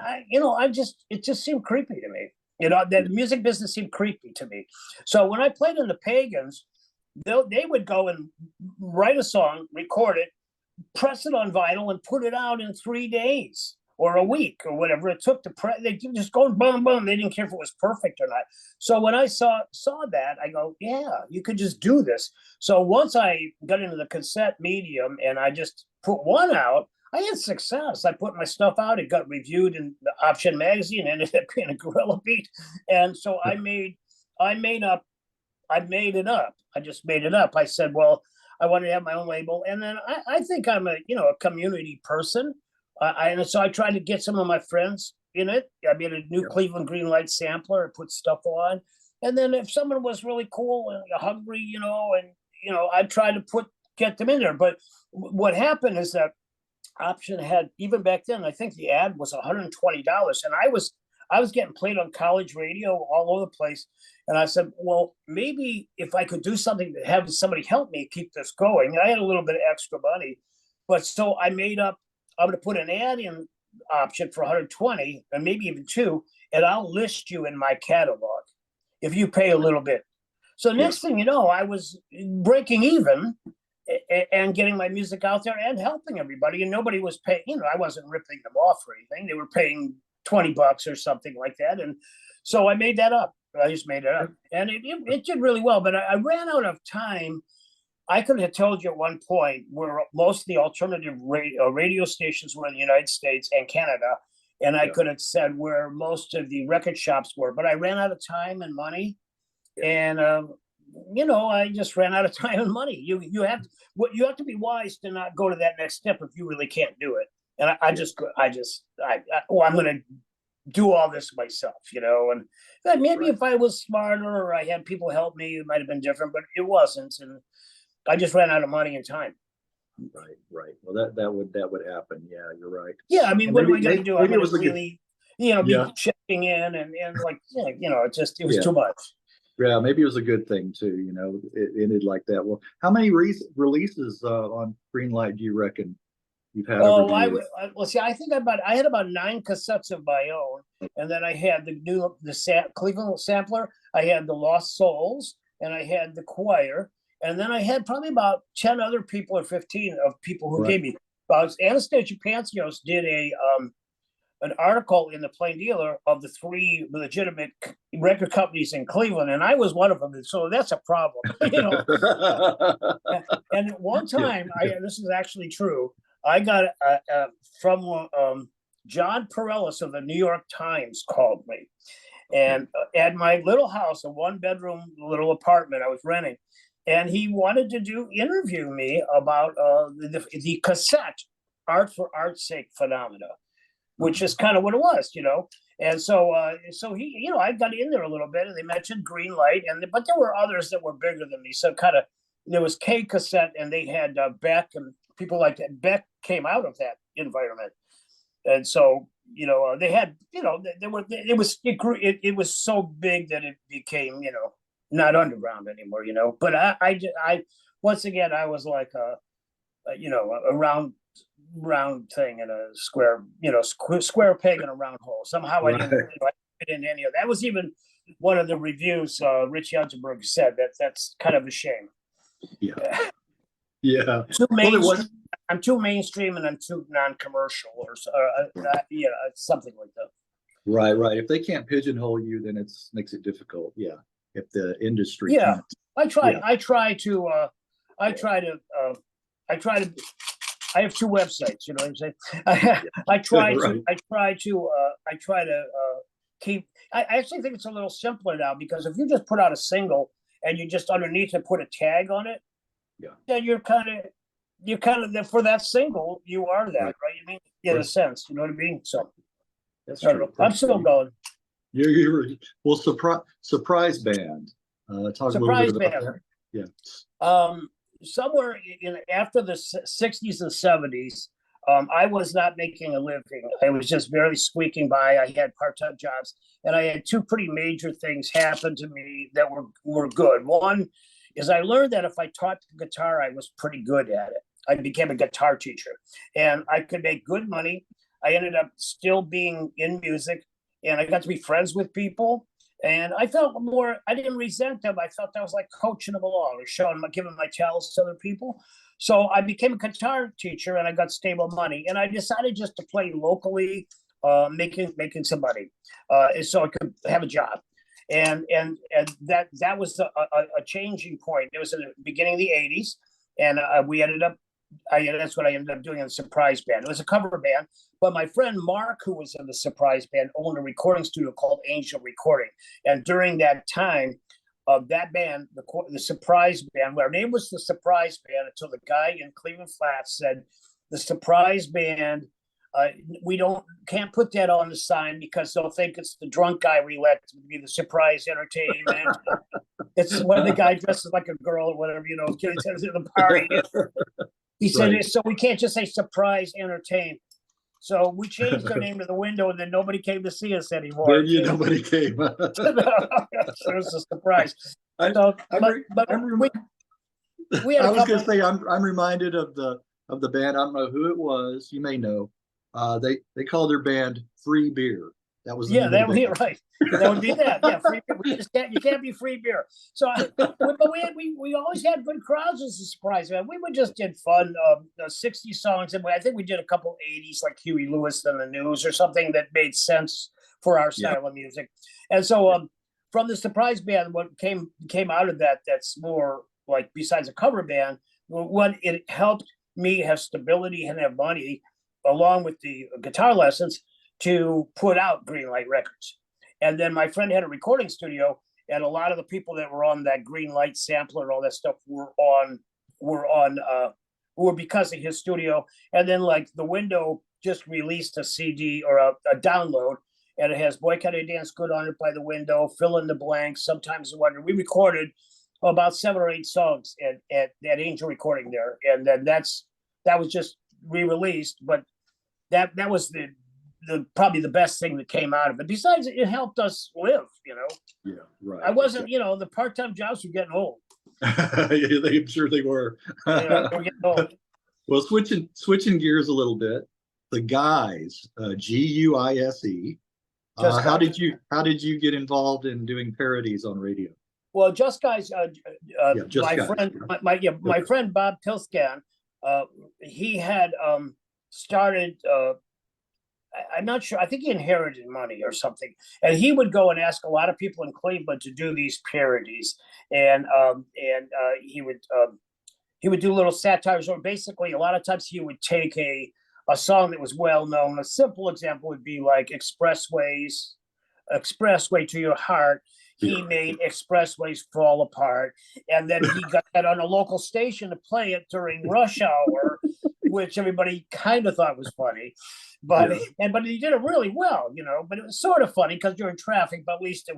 B: it just seemed creepy to me. You know, the music business seemed creepy to me. So when I played in the Pagans, they would go and write a song, record it, press it on vinyl, and put it out in 3 days or a week or whatever it took to press. They just go boom, boom. They didn't care if it was perfect or not. So when I saw that, I go, yeah, you could just do this. So once I got into the cassette medium and I just put one out, I had success. I put my stuff out. It got reviewed in the Option magazine, ended up being a gorilla beat. And so I made it up. I just made it up. I said, well, I wanted to have my own label. And then I think I'm a community person. And so I tried to get some of my friends in it. I made a new Cleveland Greenlight sampler, put stuff on. And then if someone was really cool and hungry, I tried to get them in there. But what happened is that Option had, even back then, I think the ad was $120. And I was getting played on college radio all over the place. And I said, well, maybe if I could do something to have somebody help me keep this going. And I had a little bit of extra money. But so I made up, I'm going to put an ad in Option for 120 and maybe even 2, and I'll list you in my catalog if you pay a little bit. So next thing you know, I was breaking even and getting my music out there and helping everybody. And nobody was paying, I wasn't ripping them off or anything. They were paying $20 or something like that. And so I made that up. I just made it up. And it did really well. But I ran out of time. I could have told you at one point where most of the alternative radio stations were in the United States and Canada. And I could have said where most of the record shops were. But I ran out of time and money. And I just ran out of time and money. You have to be wise to not go to that next step if you really can't do it. And I'm going to do all this myself, and maybe if I was smarter or I had people help me, it might have been different, but it wasn't. And I just ran out of money and time.
A: Right. Well, that would happen. Yeah, you're right.
B: Yeah. I mean, what am I going to do? I'm going to really, be checking in and like, it was too much.
A: Yeah, maybe it was a good thing too. It ended like that. Well, how many releases on Greenlight do you reckon you've had?
B: I think I had about 9 cassettes of my own, and then I had the Cleveland sampler. I had the Lost Souls, and I had the choir, and then I had probably about 10 other people or 15 of people who gave me. Anastasia Pantsios did an article in the Plain Dealer of the 3 legitimate record companies in Cleveland, and I was one of them. So that's a problem, And one time, this is actually true. I got from John Perellis of the New York Times called me, and at my little house, a 1-bedroom little apartment I was renting, and he wanted to interview me about the cassette Art for Art's Sake phenomena, which is kind of what it was, And so he, I got in there a little bit, and they mentioned Greenlight, but there were others that were bigger than me. So there was K Cassette, and they had Beck and people like that. Beck came out of that environment, and so they had, it was so big that it became, not underground anymore, But I once again, I was like a round thing in a square, square peg in a round hole. Somehow I didn't fit into any of that. Was even one of the reviews Rich Youngsberg said that's kind of a shame.
A: Yeah.
B: I'm too mainstream and I'm too non-commercial or something like that.
A: Right. If they can't pigeonhole you, then it makes it difficult. Yeah. If the industry can't.
B: I try to I have 2 websites, you know what I'm saying? I try to keep. I actually think it's a little simpler now, because if you just put out a single and you just underneath it put a tag on it, then you're kind of for that single, you are that, right? You mean, in a sense, you know what I mean? So
A: that's true.
B: I'm still going.
A: Well, Surprize Band. Talk
B: Surprise
A: a little bit about
B: Band.
A: that. Yeah.
B: Somewhere after the 60s and 70s, I was not making a living. I was just barely squeaking by. I had part-time jobs, and I had 2 pretty major things happen to me that were good. One is I learned that if I taught the guitar, I was pretty good at it. I became a guitar teacher, and I could make good money. I ended up still being in music, and I got to be friends with people. And I felt I didn't resent them. I felt I was like coaching them along or giving my talents to other people. So I became a guitar teacher, and I got stable money. And I decided just to play locally, making some money, so I could have a job. And that was a changing point. It was in the beginning of the 80s, and that's what I ended up doing in the Surprize Band. It was a cover band, but my friend Mark, who was in the Surprize Band, owned a recording studio called Angel Recording. And during that time of that band, the Surprize Band, our name was the Surprize Band until the guy in Cleveland Flats said, the Surprize Band, we can't put that on the sign because they'll think it's the drunk guy we let to be the surprise entertainment. It's when the guy dresses like a girl or whatever, kids at the party. He said, so we can't just say surprise entertain. So we changed our name to the window, and then nobody came to see us anymore.
A: Nobody came.
B: So it was a surprise. We had
A: I was going to say, I'm reminded of the band. I don't know who it was. You may know. They call their band Free Beer. That was the
B: Yeah,
A: name of
B: that
A: the
B: would be
A: band.
B: right. That would be that. Yeah, free beer. You can't be free beer. So, but we always had good crowds as a Surprise Band. We would just did fun, 60 songs, and I think we did a couple 80s, like Huey Lewis and the News or something that made sense for our
A: Yeah.
B: style of music. And so, from the Surprise Band, what came out of that, that's more like, besides a cover band, what it helped me have stability and have money, along with the guitar lessons, to put out Greenlight Records. And then my friend had a recording studio, and a lot of the people that were on that Greenlight sampler and all that stuff were because of his studio. And then, like, The Window just released a CD or a download, and it has Boy Can I Dance Good on it by The Window, Fill in the Blanks, Sometimes the Wonder. We recorded about 7 or 8 songs at Angel Recording there, and then that was just re-released. But that was the probably the best thing that came out of it. Besides, it helped us live,
A: Yeah, right.
B: I wasn't, the part-time jobs were getting old.
A: I'm sure they were.
B: They were getting old.
A: Well, switching gears a little bit, the Guise, Guise. How did you get involved in doing parodies on radio?
B: Well, Just Guise,
A: Just
B: my
A: Guise,
B: friend,
A: yeah.
B: my friend Bob Pilskan, he had started. I'm not sure. I think he inherited money or something, and he would go and ask a lot of people in Cleveland to do these parodies, and he would do little satires, or basically a lot of times he would take a song that was well known. A simple example would be like Expressway to Your Heart. He made Expressways Fall Apart, and then he got that on a local station to play it during rush hour, which everybody kind of thought was funny. But he did it really well, but it was sort of funny because you're in traffic, but at least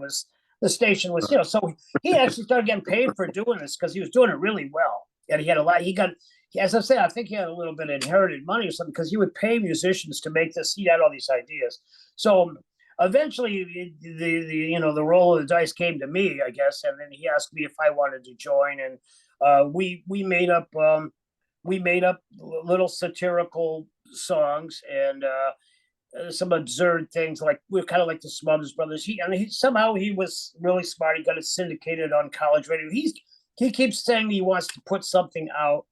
B: the station was, so he actually started getting paid for doing this because he was doing it really well. And he had as I say, I think he had a little bit of inherited money or something, because he would pay musicians to make this. He had all these ideas. So eventually the roll of the dice came to me, I guess. And then he asked me if I wanted to join. And we made up little satirical songs, and some absurd things, like we're kind of like the Smothers Brothers. He somehow he was really smart. He got it syndicated on college radio. He keeps saying he wants to put something out,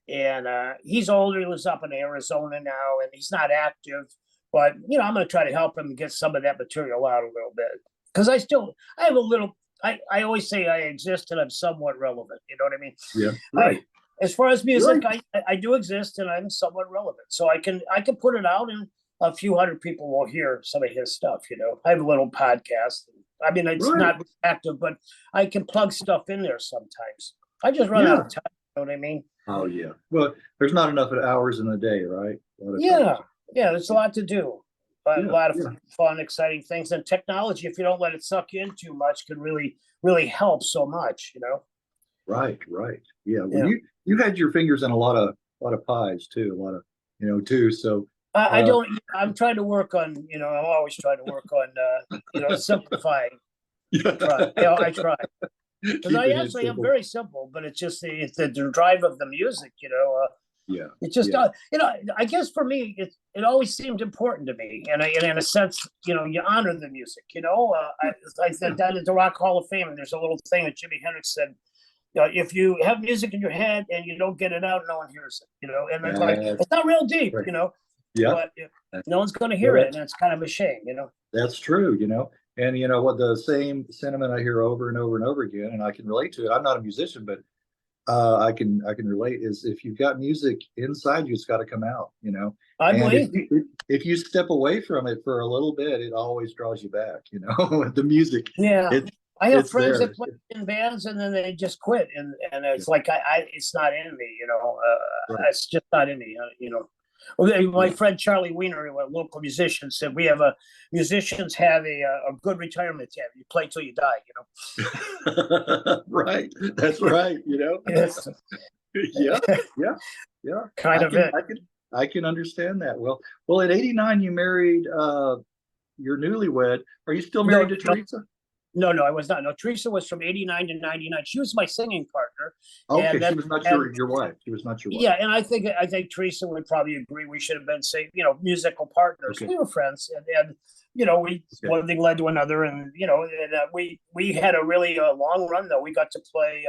B: and he's older. He lives up in Arizona now, and he's not active. But I'm going to try to help him get some of that material out a little bit, because I have a little. I always say I exist and I'm somewhat relevant. You know what I mean?
A: Yeah. Right.
B: As far as music, I do exist and I'm somewhat relevant, so I can put it out, and a few hundred people will hear some of his stuff. I have a little podcast. I mean, it's not active, but I can plug stuff in there sometimes. I just run out of time. You know what I mean?
A: Oh yeah. Well, there's not enough hours in the day, right?
B: Yeah. There's a lot to do. A lot of fun, exciting things, and technology, if you don't let it suck in too much, can really, really help so much.
A: Right. Yeah. Well, you had your fingers in a lot of pies too, a lot of too. So
B: I don't. I'm trying to work on. I'm always trying to work on. Simplifying. I try. Because I actually am very simple, but it's just the drive of the music. It's just I guess for me it always seemed important to me, and in a sense, you honor the music. I said that at the Rock Hall of Fame, and there's a little thing that Jimi Hendrix said. If you have music in your head and you don't get it out, no one hears it. And it's like, it's not real deep, but no one's going to hear it, and it's kind of a shame.
A: That's true. And what the same sentiment I hear over and over and over again, and I can relate to it. I'm not a musician, but I can relate, is if you've got music inside you, it's got to come out.
B: I believe
A: if you step away from it for a little bit, it always draws you back. The music.
B: Yeah. I have friends that play in bands and then they just quit, and it's like it's not in me, it's just not in me, My friend Charlie Wiener, a local musician, said musicians have a good retirement tab. You play till you die,
A: Right. That's right.
B: Yes.
A: Yeah.
B: Kind of it.
A: I can understand that. Well, at 89, you married your newlywed. Are you still married to Theresa?
B: No, I was not. No, Theresa was from 89 to 99. She was my singing partner.
A: Okay, she was not your wife. She was not your wife.
B: Yeah, and I think Theresa would probably agree we should have been, say, musical partners.
A: Okay.
B: We were friends, and one thing led to another, and we had a really long run though. We got to play.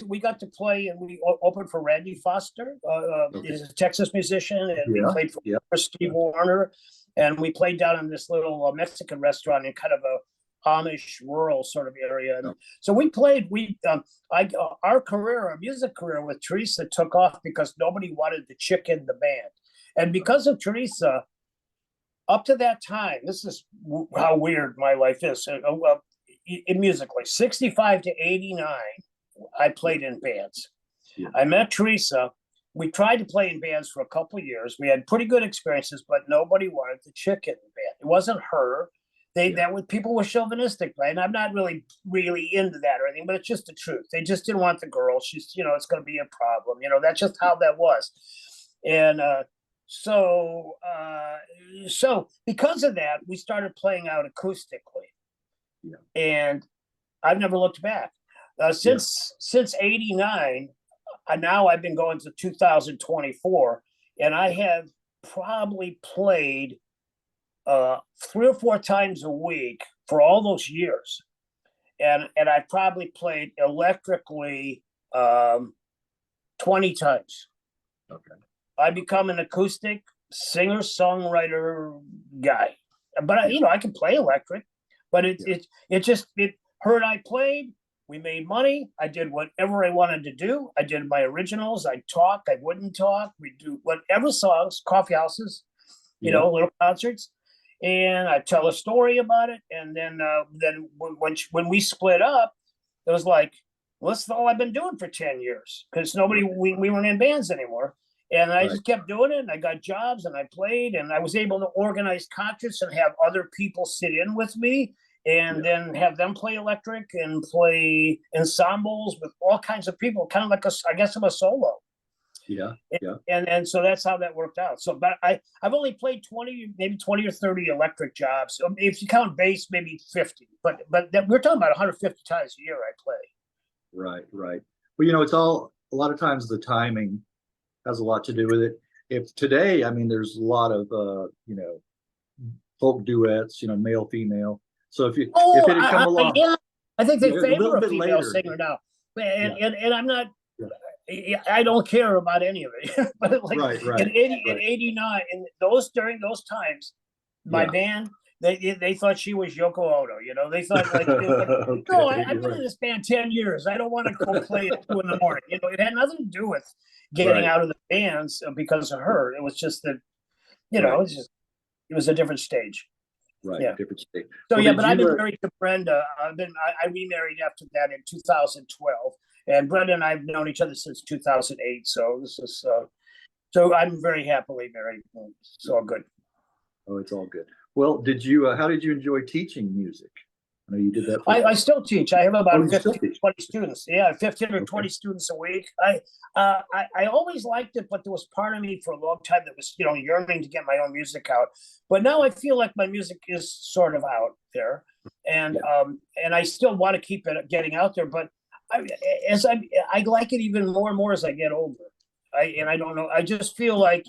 B: We got to play, and we opened for Randy Foster. He's a Texas musician, and we played for Steve Warner, and we played down in this little Mexican restaurant in kind of a Amish rural sort of area. And so we played. Our music career with Theresa took off because nobody wanted the chick in the band, and because of Theresa, up to that time, this is how weird my life is. In musically, 65 to 89, I played in bands. Yeah. I met Theresa. We tried to play in bands for a couple of years. We had pretty good experiences, but nobody wanted the chick in the band. It wasn't her. People were chauvinistic, right? And I'm not really into that or anything, but it's just the truth. They just didn't want the girl. She's, it's going to be a problem. That's just how that was. And so because of that, we started playing out acoustically. Yeah. And I've never looked back. Since 89, now I've been going to 2024, and I have probably played 3 or 4 times a week for all those years, and I've probably played electrically 20 times. Okay. I become an acoustic singer-songwriter guy, but I can play electric, but it her and I played. We made money. I did whatever I wanted to do. I did my originals. I'd talk. I wouldn't talk. We'd do whatever songs, coffee houses, little concerts, and I'd tell a story about it. And then when we split up, it was like, well, this is all I've been doing for 10 years because we weren't in bands anymore. And I just kept doing it, and I got jobs, and I played, and I was able to organize concerts and have other people sit in with me, and then have them play electric and play ensembles with all kinds of people, kind of like I guess I'm a solo. Yeah. And so that's how that worked out. So, but I've only played 20 or 30 electric jobs. If you count bass, maybe 50. But we're talking about 150 times a year I play.
A: Right. Well, it's all, a lot of times the timing has a lot to do with it. If today, there's a lot of folk duets, male, female. So if it had come along,
B: I think they favor a female singer now, and I'm not. Yeah. I don't care about any of it. But like in 89, during those times, my band, they thought she was Yoko Ono. They thought no, I've been in this band 10 years. I don't want to go play at 2 a.m. It had nothing to do with getting out of the bands because of her. It was just that, it was a different stage.
A: Right, different state.
B: So but I've been married to Brenda. I remarried after that in 2012, and Brenda and I've known each other since 2008. So this is so I'm very happily married. It's all good.
A: Oh, it's all good. Well, how did you enjoy teaching music? I know you did that.
B: I still teach. I have about 15 or 20 students. Yeah, 15 or 20 students a week. I always liked it, but there was part of me for a long time that was, yearning to get my own music out. But now I feel like my music is sort of out there, and I still want to keep it getting out there. But I like it even more and more as I get older. I don't know. I just feel like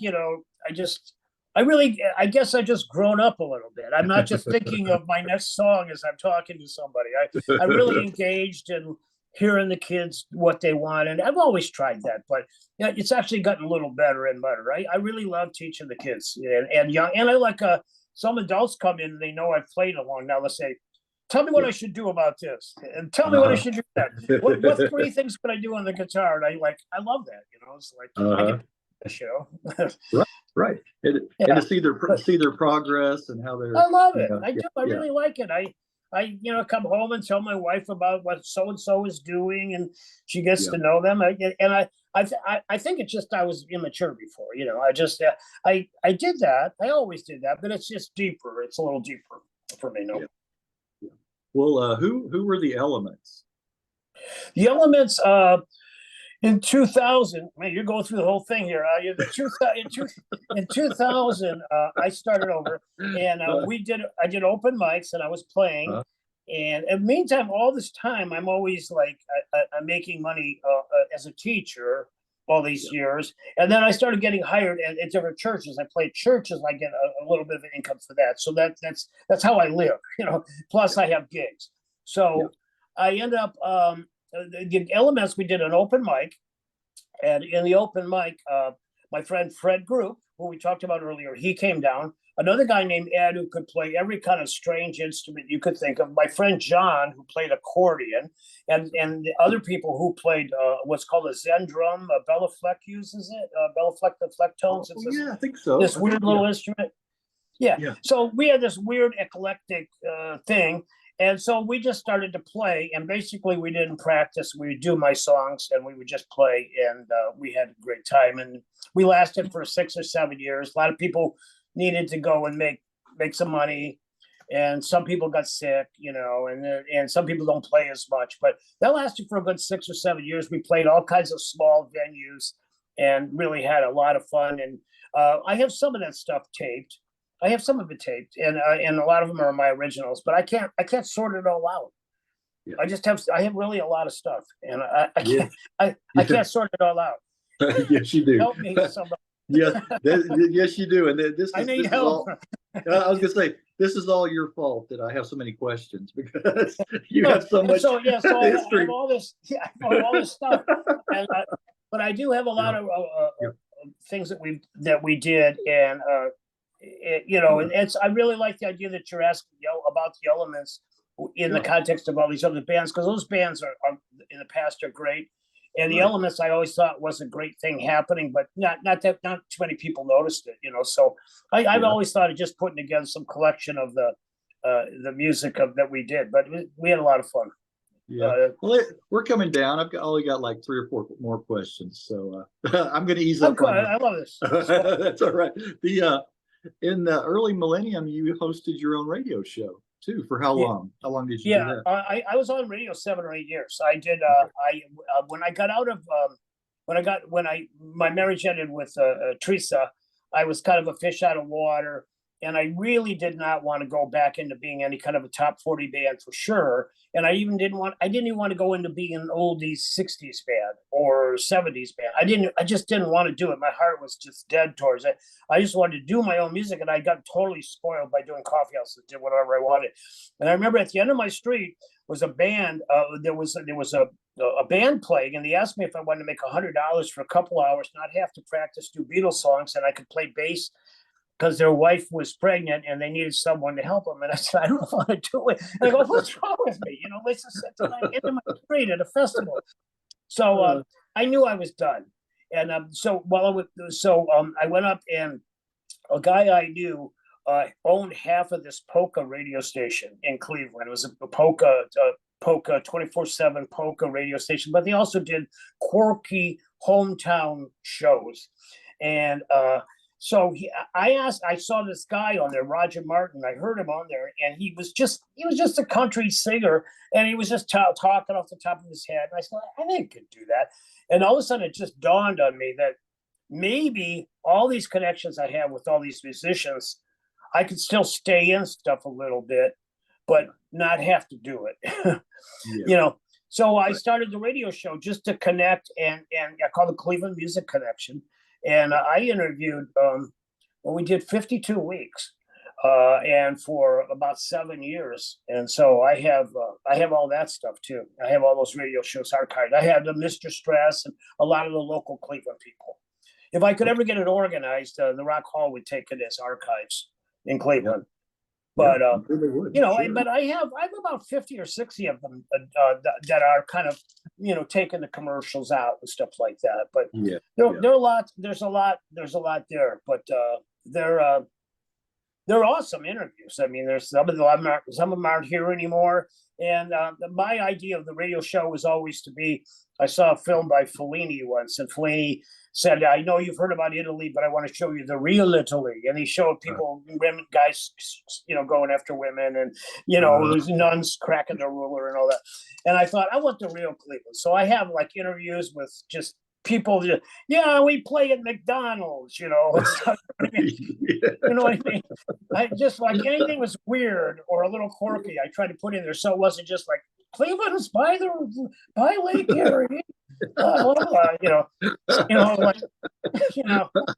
B: I guess I've just grown up a little bit. I'm not just thinking of my next song as I'm talking to somebody. I really engaged in hearing the kids what they want, and I've always tried that, but it's actually gotten a little better and better. I really love teaching the kids and young, and I like some adults come in and they know I've played along. Now let's say, tell me what I should do about this, and tell me what I should do that. What 3 things could I do on the guitar? And I love that. It's like I get the show.
A: Right. And to see their progress and how they're.
B: I love it. I do. I really like it. I come home and tell my wife about what so and so is doing, and she gets to know them. I think it's just I was immature before. I did that. I always did that, but it's just deeper. It's a little deeper for me now.
A: Yeah. Well, who were the Elements?
B: The Elements. In 2000, man, you're going through the whole thing here. In 2000, I started over, and I did open mics, and I was playing, And in the meantime, all this time, I'm always like, I'm making money as a teacher all these years. And then I started getting hired at different churches. I played churches. I get a little bit of an income for that. So that's how I live, plus I have gigs. So I end up, the elements, we did an open mic. And in the open mic, my friend Fred Group, who we talked about earlier, he came down. Another guy named Ed who could play every kind of strange instrument you could think of. My friend John, who played accordion, and the other people who played what's called a Zen drum. Bella Fleck uses it. Bella Fleck, the Flecktones.
A: Yeah, I think so.
B: This weird little instrument. Yeah. So we had this weird eclectic thing. And so we just started to play, and basically we didn't practice. We would do my songs and we would just play, and we had a great time. And we lasted for 6 or 7 years. A lot of people needed to go and make some money, and some people got sick, and some people don't play as much. But that lasted for a good 6 or 7 years. We played all kinds of small venues and really had a lot of fun. And I have some of that stuff taped. I have some of it taped, and a lot of them are my originals. But I can't sort it all out. Yeah. I have really a lot of stuff, and I can't sort it all out.
A: Yes, you do.
B: Help me, somebody.
A: Yes, yes, you do. And
B: I need help.
A: I was gonna say, this is all your fault that I have so many questions, because you have so much.
B: So I have all this. Yeah, I have all this stuff, but I do have a lot of things that we did, and and I really like the idea that you're asking about the elements in the context of all these other bands, because those bands are in the past are great. And the elements, I always thought was a great thing happening, but not too many people noticed it, So I've always thought of just putting together some collection of the music that we did, but we had a lot of fun.
A: Yeah, well, we're coming down. I've only got like 3 or 4 more questions, so I'm going to ease up.
B: I love this.
A: That's all right. In the early millennium, you hosted your own radio show too. For how long? How long did you do that?
B: I was on radio 7 or 8 years. I did. When I got out of my marriage ended with Theresa, I was kind of a fish out of water, and I really did not want to go back into being any kind of a top 40 band for sure. And I didn't even want to go into being an oldies 60s band or 70s band. I just didn't want to do it. My heart was just dead towards it. I just wanted to do my own music, and I got totally spoiled by doing coffee houses, did whatever I wanted. And I remember at the end of my street was a band. There was a band playing, and they asked me if I wanted to make $100 for a couple hours, not have to practice, do Beatles songs, and I could play bass, because their wife was pregnant and they needed someone to help them. And I said, I don't want to do it. And I go, what's wrong with me? Let's just sit tonight into my street at a festival. So I knew I was done. And so I went up, and a guy I knew owned half of this polka radio station in Cleveland. It was a polka 24/7 polka radio station, but they also did quirky hometown shows. And so I saw this guy on there, Roger Martin. I heard him on there, and he was just a country singer, and he was just talking off the top of his head. And I said, I think I could do that. And all of a sudden, it just dawned on me that maybe all these connections I have with all these musicians, I could still stay in stuff a little bit, but not have to do it. So I started the radio show just to connect, and I called it Cleveland Music Connection. And I interviewed, we did 52 weeks, and for about 7 years. And so I have all that stuff too. I have all those radio shows archived. I had the Mr. Stress and a lot of the local Cleveland people. If I could ever get it organized, the Rock Hall would take it as archives in Cleveland. But but I have about 50 or 60 of them that are kind of taking the commercials out and stuff like that. But there are a lot. There's a lot there. But they're awesome interviews. I mean, there's some of them aren't here anymore. And my idea of the radio show was always to be. I saw a film by Fellini once, and Fellini said, I know you've heard about Italy, but I want to show you the real Italy. And he showed people, women, guys, going after women, and, there's nuns cracking their ruler and all that. And I thought, I want the real Cleveland. So I have like interviews with just people, yeah, we play at McDonald's, you know. You know what I mean? I just like anything was weird or a little quirky, I tried to put in there so it wasn't just like Cleveland's by Lake Erie, blah, blah, blah, like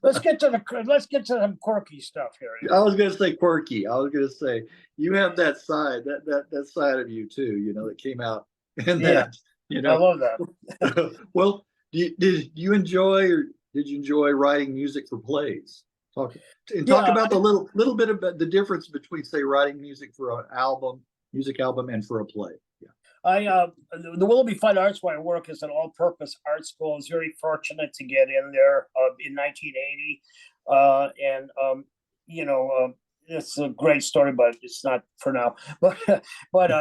B: let's get to the quirky stuff here.
A: I was gonna say quirky. I was gonna say you have that side, that side of you too, that came out and
B: Yeah, I love that.
A: Well, did you enjoy writing music for plays? Talk about the little bit about the difference between, say, writing music for an music album and for a play. Yeah.
B: The Willoughby Fine Arts, where I work, is an all-purpose art school. I was very fortunate to get in there in 1980, it's a great story, but it's not for now. But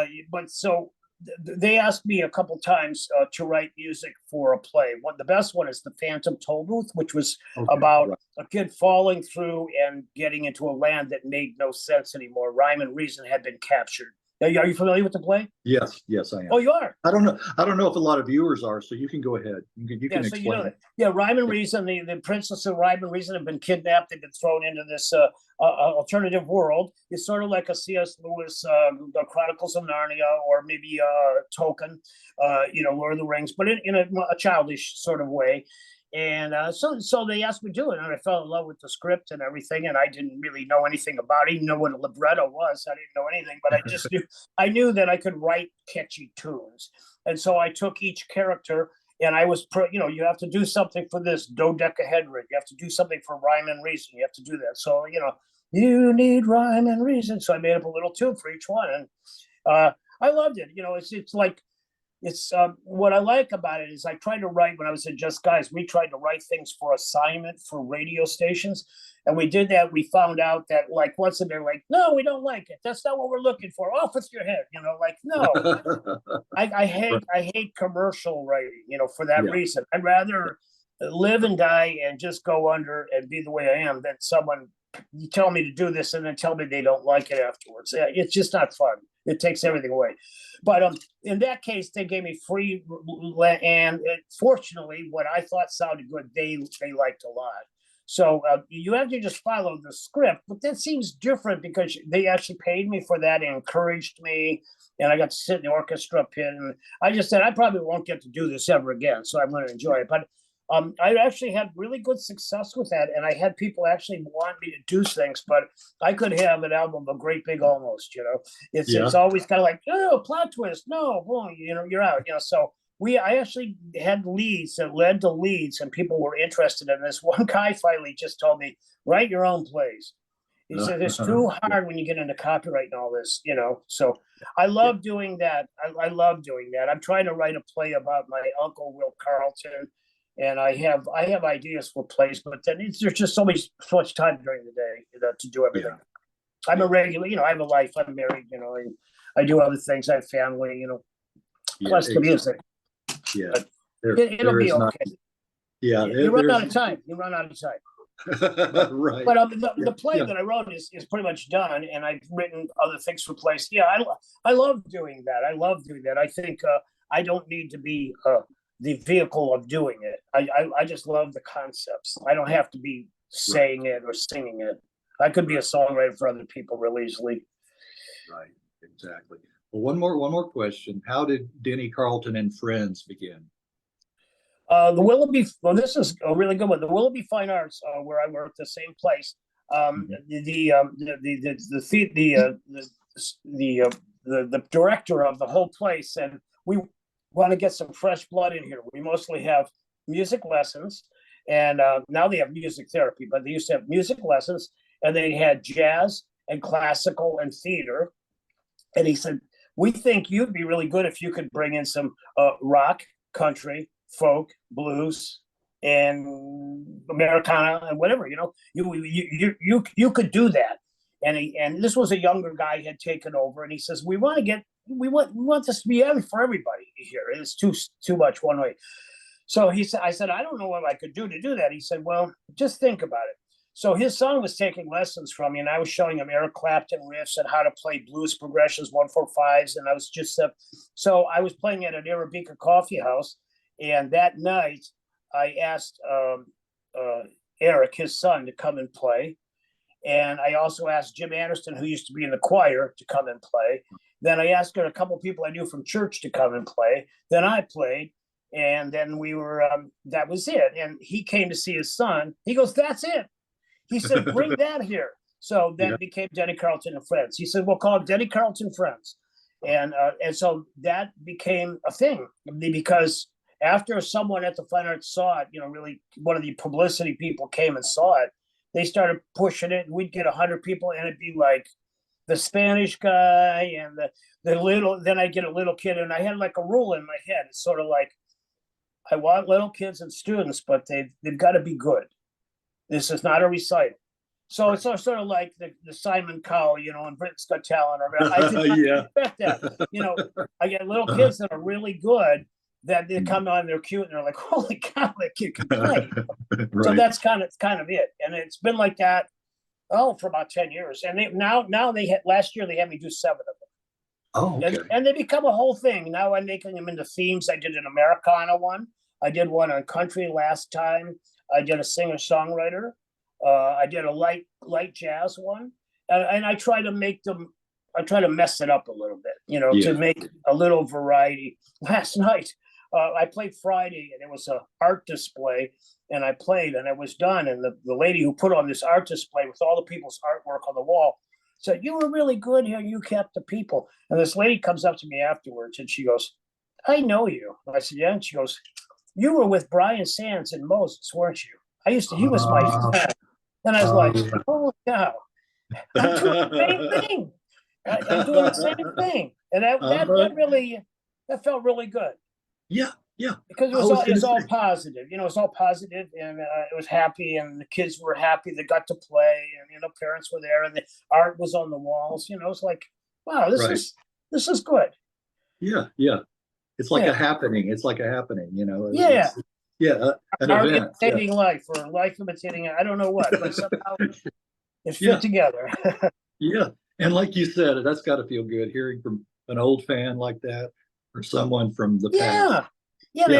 B: so they asked me a couple times to write music for a play. The best one is The Phantom Toll Booth, which was about a kid falling through and getting into a land that made no sense anymore. Rhyme and reason had been captured. Are you familiar with the play?
A: Yes, I am.
B: Oh, you are?
A: I don't know if a lot of viewers are, so you can go ahead. You can explain it.
B: Yeah, Rhyme and Reason, the princess of Rhyme and Reason have been kidnapped. They've been thrown into this alternative world. It's sort of like a C.S. Lewis, the Chronicles of Narnia, or maybe Tolkien, Lord of the Rings, but in a childish sort of way. And so they asked me to do it, and I fell in love with the script and everything. And I didn't really know anything about it, even know what a libretto was. I didn't know anything, but I just knew that I could write catchy tunes. And so I took each character, and I was, you have to do something for this dodecahedron. You have to do something for Rhyme and Reason. You have to do that. So you need rhyme and reason. So I made up a little tune for each one, and I loved it. It's like. It's what I like about it is I tried to write when I was at Just Guise. We tried to write things for assignment for radio stations, and we did that. We found out that once they're like, no, we don't like it. That's not what we're looking for. Off with your head, no. I hate commercial writing, for that reason. I'd rather live and die and just go under and be the way I am than someone you tell me to do this and then tell me they don't like it afterwards. It's just not fun. It takes everything away. But in that case, they gave me free, and fortunately, what I thought sounded good, they liked a lot. So you have to just follow the script, but that seems different because they actually paid me for that and encouraged me, and I got to sit in the orchestra pit. And I just said I probably won't get to do this ever again, so I'm going to enjoy it. But I actually had really good success with that, and I had people actually want me to do things, but I could have an album, A Great Big Almost, It's always kind of like, oh, plot twist, no, boom, you're out, So I actually had leads that led to leads, and people were interested in this. One guy finally just told me, write your own plays. He said it's too hard when you get into copyright and all this, So I love doing that. I love doing that. I'm trying to write a play about my uncle, Will Carleton. And I have ideas for plays, but then there's just so much time during the day to do everything. Yeah. I'm a regular, I have a life. I'm married, and I do other things. I have family, plus the music.
A: Yeah,
B: it'll be okay. You run out of time.
A: Right.
B: But the play that I wrote is pretty much done, and I've written other things for plays. Yeah, I love doing that. I think I don't need to be the vehicle of doing it. I just love the concepts. I don't have to be saying it or singing it. I could be a songwriter for other people real easily.
A: Right, exactly. Well, one more question. How did Denny Carleton and Friends begin?
B: The Willoughby. Well, this is a really good one. The Willoughby Fine Arts, where I work, the same place. The director of the whole place said, we want to get some fresh blood in here. We mostly have music lessons, and now they have music therapy, but they used to have music lessons, and they had jazz and classical and theater. And he said, we think you'd be really good if you could bring in some rock, country, folk, blues, and Americana, and whatever, you could do that. And this was a younger guy had taken over, and he says, we want this to be for everybody here. It's too much one way. So I said, I don't know what I could do to do that. He said, well, just think about it. So his son was taking lessons from me, and I was showing him Eric Clapton riffs and how to play blues progressions, 1-4-5s, and I was just so I was playing at an Arabica coffee house, and that night I asked Eric, his son, to come and play. And I also asked Jim Anderson, who used to be in the choir, to come and play. Then I asked a couple of people I knew from church to come and play. Then I played, and then we were, that was it. And he came to see his son. He goes, "That's it." He said, "Bring that here." So that became Denny Carleton and Friends. He said, "We'll call it Denny Carleton Friends." And so that became a thing, because after someone at the Fine Arts saw it, really one of the publicity people came and saw it, they started pushing it, and we'd get 100 people, and it'd be like the Spanish guy and the little, then I'd get a little kid, and I had like a rule in my head. It's sort of like, I want little kids and students, but they've got to be good. This is not a recital. So it's sort of like the Simon Cowell, and Britain's Got Talent. I did not expect that. I get little kids that are really good, that they come on, they're cute, and they're like, "Holy cow, that kid can play."
A: Right.
B: So that's kind of it. And it's been like that, for about 10 years. And last year they had me do 7 of them.
A: Oh, okay.
B: And they become a whole thing. Now I'm making them into themes. I did an Americana one. I did one on country last time. I did a singer-songwriter. I did a light jazz one. And I try to make them, I try to mess it up a little bit, to make a little variety. Last night, I played Friday, and it was an art display, and I played, and it was done. And the lady who put on this art display with all the people's artwork on the wall said, "You were really good here. You kept the people." And this lady comes up to me afterwards, and she goes, "I know you." And I said, "Yeah." And she goes, "You were with Brian Sands and Moses, weren't you? He was my friend." And I was like, "Holy cow, I'm doing the same thing. I'm doing the same thing." And that felt really good.
A: Yeah.
B: Because it was all positive, it was all positive, and it was happy, and the kids were happy. They got to play, and parents were there, and the art was on the walls. It's like, wow, this is good.
A: Yeah. It's like a happening. It's like a happening.
B: Yeah.
A: An
B: Art
A: event.
B: imitating life, or life imitating, I don't know what, but somehow it fit together.
A: Yeah, and like you said, that's got to feel good hearing from an old fan like that, or someone from the past.
B: And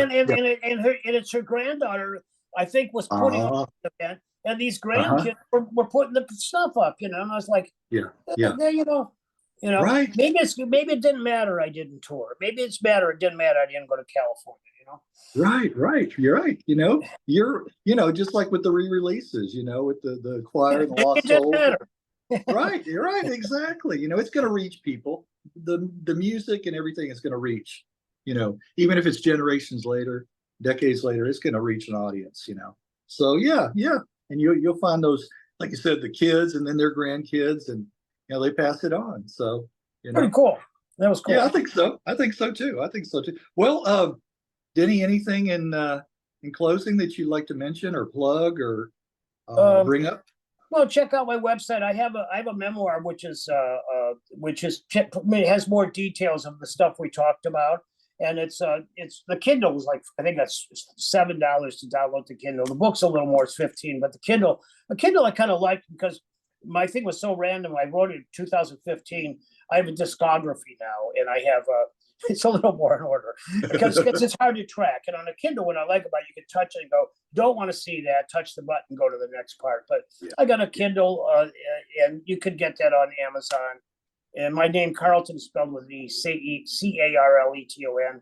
B: it's her granddaughter, I think, was putting on the event, and these grandkids were putting the stuff up, and I was like,
A: Right.
B: Maybe it didn't matter I didn't tour. Maybe it didn't matter I didn't go to California.
A: Right. You're right. You're just like with the re-releases, with the choir and the Lost Souls. Right. You're right. Exactly. It's going to reach people. The music and everything is going to reach. Even if it's generations later, decades later, it's going to reach an audience. So yeah, and you'll find those, like you said, the kids, and then their grandkids, and they pass it on. So
B: pretty cool. That was cool.
A: Yeah, I think so too. Well, Denny, anything in closing that you'd like to mention or plug or bring up?
B: Well, check out my website. I have a memoir which has more details of the stuff we talked about, and it's the Kindle is like, I think that's $7 to download the Kindle. The book's a little more, it's 15, but the Kindle I kind of liked, because my thing was so random. I wrote it in 2015. I have a discography now, and I have it's a little more in order, because it's hard to track. And on a Kindle, what I like about it, you can touch it and go, "Don't want to see that," touch the button, go to the next part. But I got a Kindle, and you could get that on Amazon. And my name, Carleton, is spelled with the Carleton.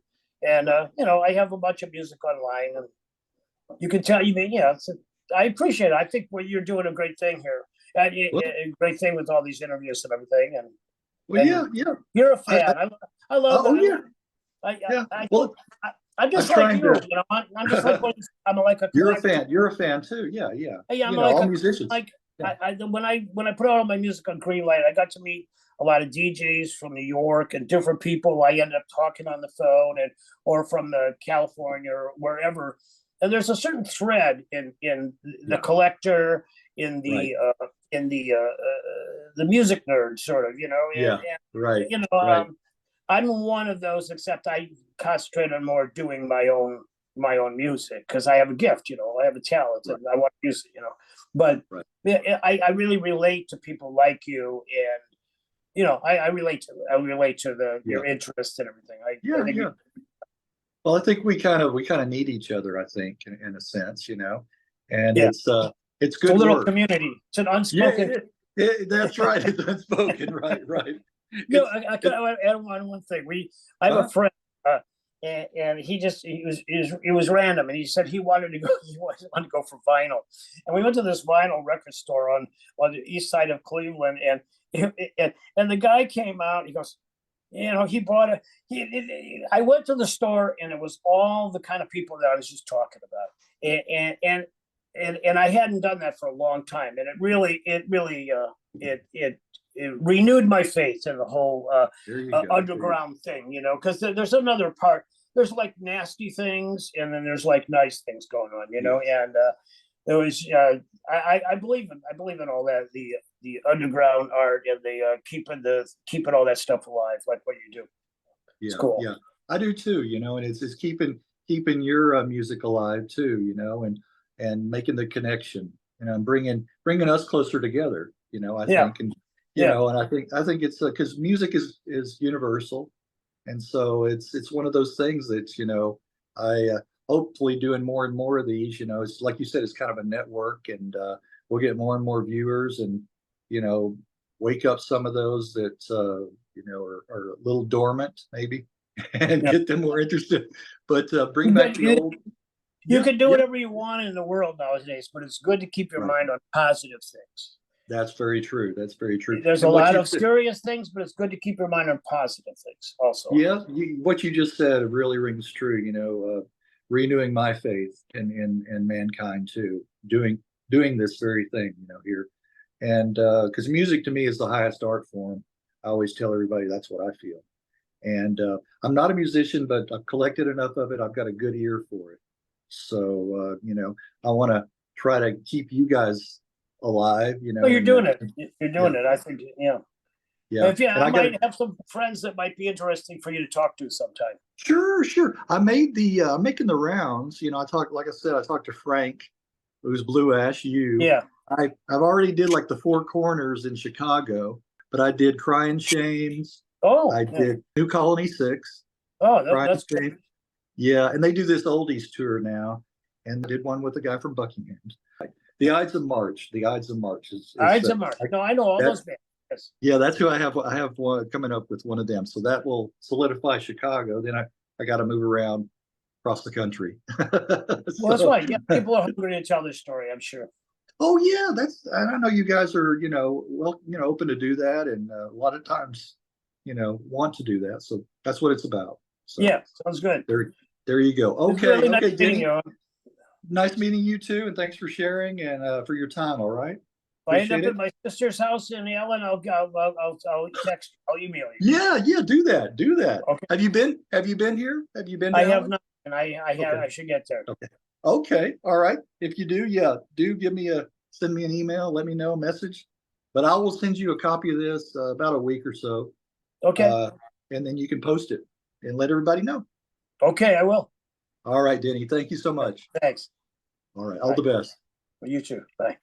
B: And I have a bunch of music online, and you can tell I appreciate it. I think you're doing a great thing here. A great thing with all these interviews and everything. And you're a fan. I love that. I'm just like you. I'm just like I'm like a.
A: You're a fan. You're a fan too. Yeah.
B: Yeah, I'm
A: all musicians.
B: When I put out all my music on Greenlight, I got to meet a lot of DJs from New York and different people. I ended up talking on the phone, or from California or wherever. And there's a certain thread in the collector, in the music nerd, sort of,
A: right.
B: I'm one of those, except I concentrate on more doing my own music, because I have a gift, I have a talent, and I want to use it, But I really relate to people like you, and I relate to your interest and everything.
A: Well, I think we kind of need each other, I think, in a sense, and
B: Yeah.
A: it's
B: It's a
A: good
B: little
A: work.
B: community. It's an
A: Yeah,
B: unspoken.
A: that's right. It's unspoken, right.
B: No,
A: It's
B: I kind of add one thing. I have
A: uh,
B: a friend, and it was random, and he said he wanted to go. He wanted to go for vinyl, and we went to this vinyl record store on the east side of Cleveland, and the guy came out. He goes, he bought a. I went to the store, and it was all the kind of people that I was just talking about, and I hadn't done that for a long time, and it renewed my faith in the whole
A: there you go.
B: underground thing, because there's another part. There's like nasty things, and then there's like nice things going on, and there was I believe in all that, the underground art, and the keeping all that stuff alive, like what you do. It's cool.
A: Yeah, I do too. And it's keeping your music alive too. And making the connection. And bringing us closer together. I
B: Yeah.
A: think, and
B: Yeah.
A: and I think it's because music is universal, and so it's one of those things that I hopefully doing more and more of these. It's like you said, it's kind of a network, and we'll get more and more viewers, and wake up some of those that are a little dormant maybe, and
B: Yeah.
A: get them more interested. But bring back the old.
B: You
A: Yeah,
B: can do
A: yeah,
B: whatever you want in the world nowadays, but it's good to keep your
A: right.
B: mind on positive things.
A: That's very true. That's very true.
B: There's a
A: And what
B: lot
A: you
B: of
A: said,
B: serious things, but it's good to keep your mind on positive things also.
A: yeah, what you just said really rings true. Renewing my faith in mankind too, doing this very thing, here, and because music to me is the highest art form. I always tell everybody that's what I feel, and I'm not a musician, but I've collected enough of it. I've got a good ear for it, so I want to try to keep you guys alive.
B: Well, you're
A: and
B: doing it. You're
A: yeah,
B: doing it. I think,
A: yeah,
B: If
A: and
B: I
A: I got
B: might have some friends that might be interesting for you to talk to sometime.
A: sure. I made I'm making the rounds. Like I said, I talked to Frank, who's Blue Ash U.
B: Yeah.
A: I've already did like the Four Corners in Chicago, but I did Crying Shames.
B: Oh,
A: I
B: yeah.
A: did New Colony Six, Crying
B: That's good.
A: Shames. Yeah, and they do this oldies tour now, and I did one with the guy from Buckingham. The Ides of March. The Ides of March is
B: Ides of March. No, I know all
A: that.
B: those bands. Yes.
A: Yeah, that's who I have. I have one coming up with one of them, so that will solidify Chicago. Then I got to move around across the country.
B: Well, that's right. Yeah, people are hungry to tell this story, I'm sure.
A: Oh yeah, I know you guys are open to do that, and a lot of times want to do that. So that's what it's about. So
B: Yeah, sounds good.
A: there you go.
B: It's
A: Okay,
B: really nice
A: okay,
B: meeting
A: Denny.
B: you.
A: Nice meeting you too, and thanks for sharing and for your time. All right,
B: If I end up
A: appreciate
B: at
A: it.
B: my sister's house in Ellen, I'll text, I'll email you.
A: Yeah, do that. Do that.
B: Okay.
A: Have you been? Have you been here? Have you been
B: I
A: down
B: have
A: there?
B: not, and I should get there.
A: Okay. Okay. All right. If you do, yeah, send me an email, let me know a message. But I will send you a copy of this about a week or so.
B: Okay.
A: And then you can post it and let everybody know.
B: Okay, I will.
A: All right, Denny. Thank you so much.
B: Thanks.
A: All right. All the best.
B: You too. Bye.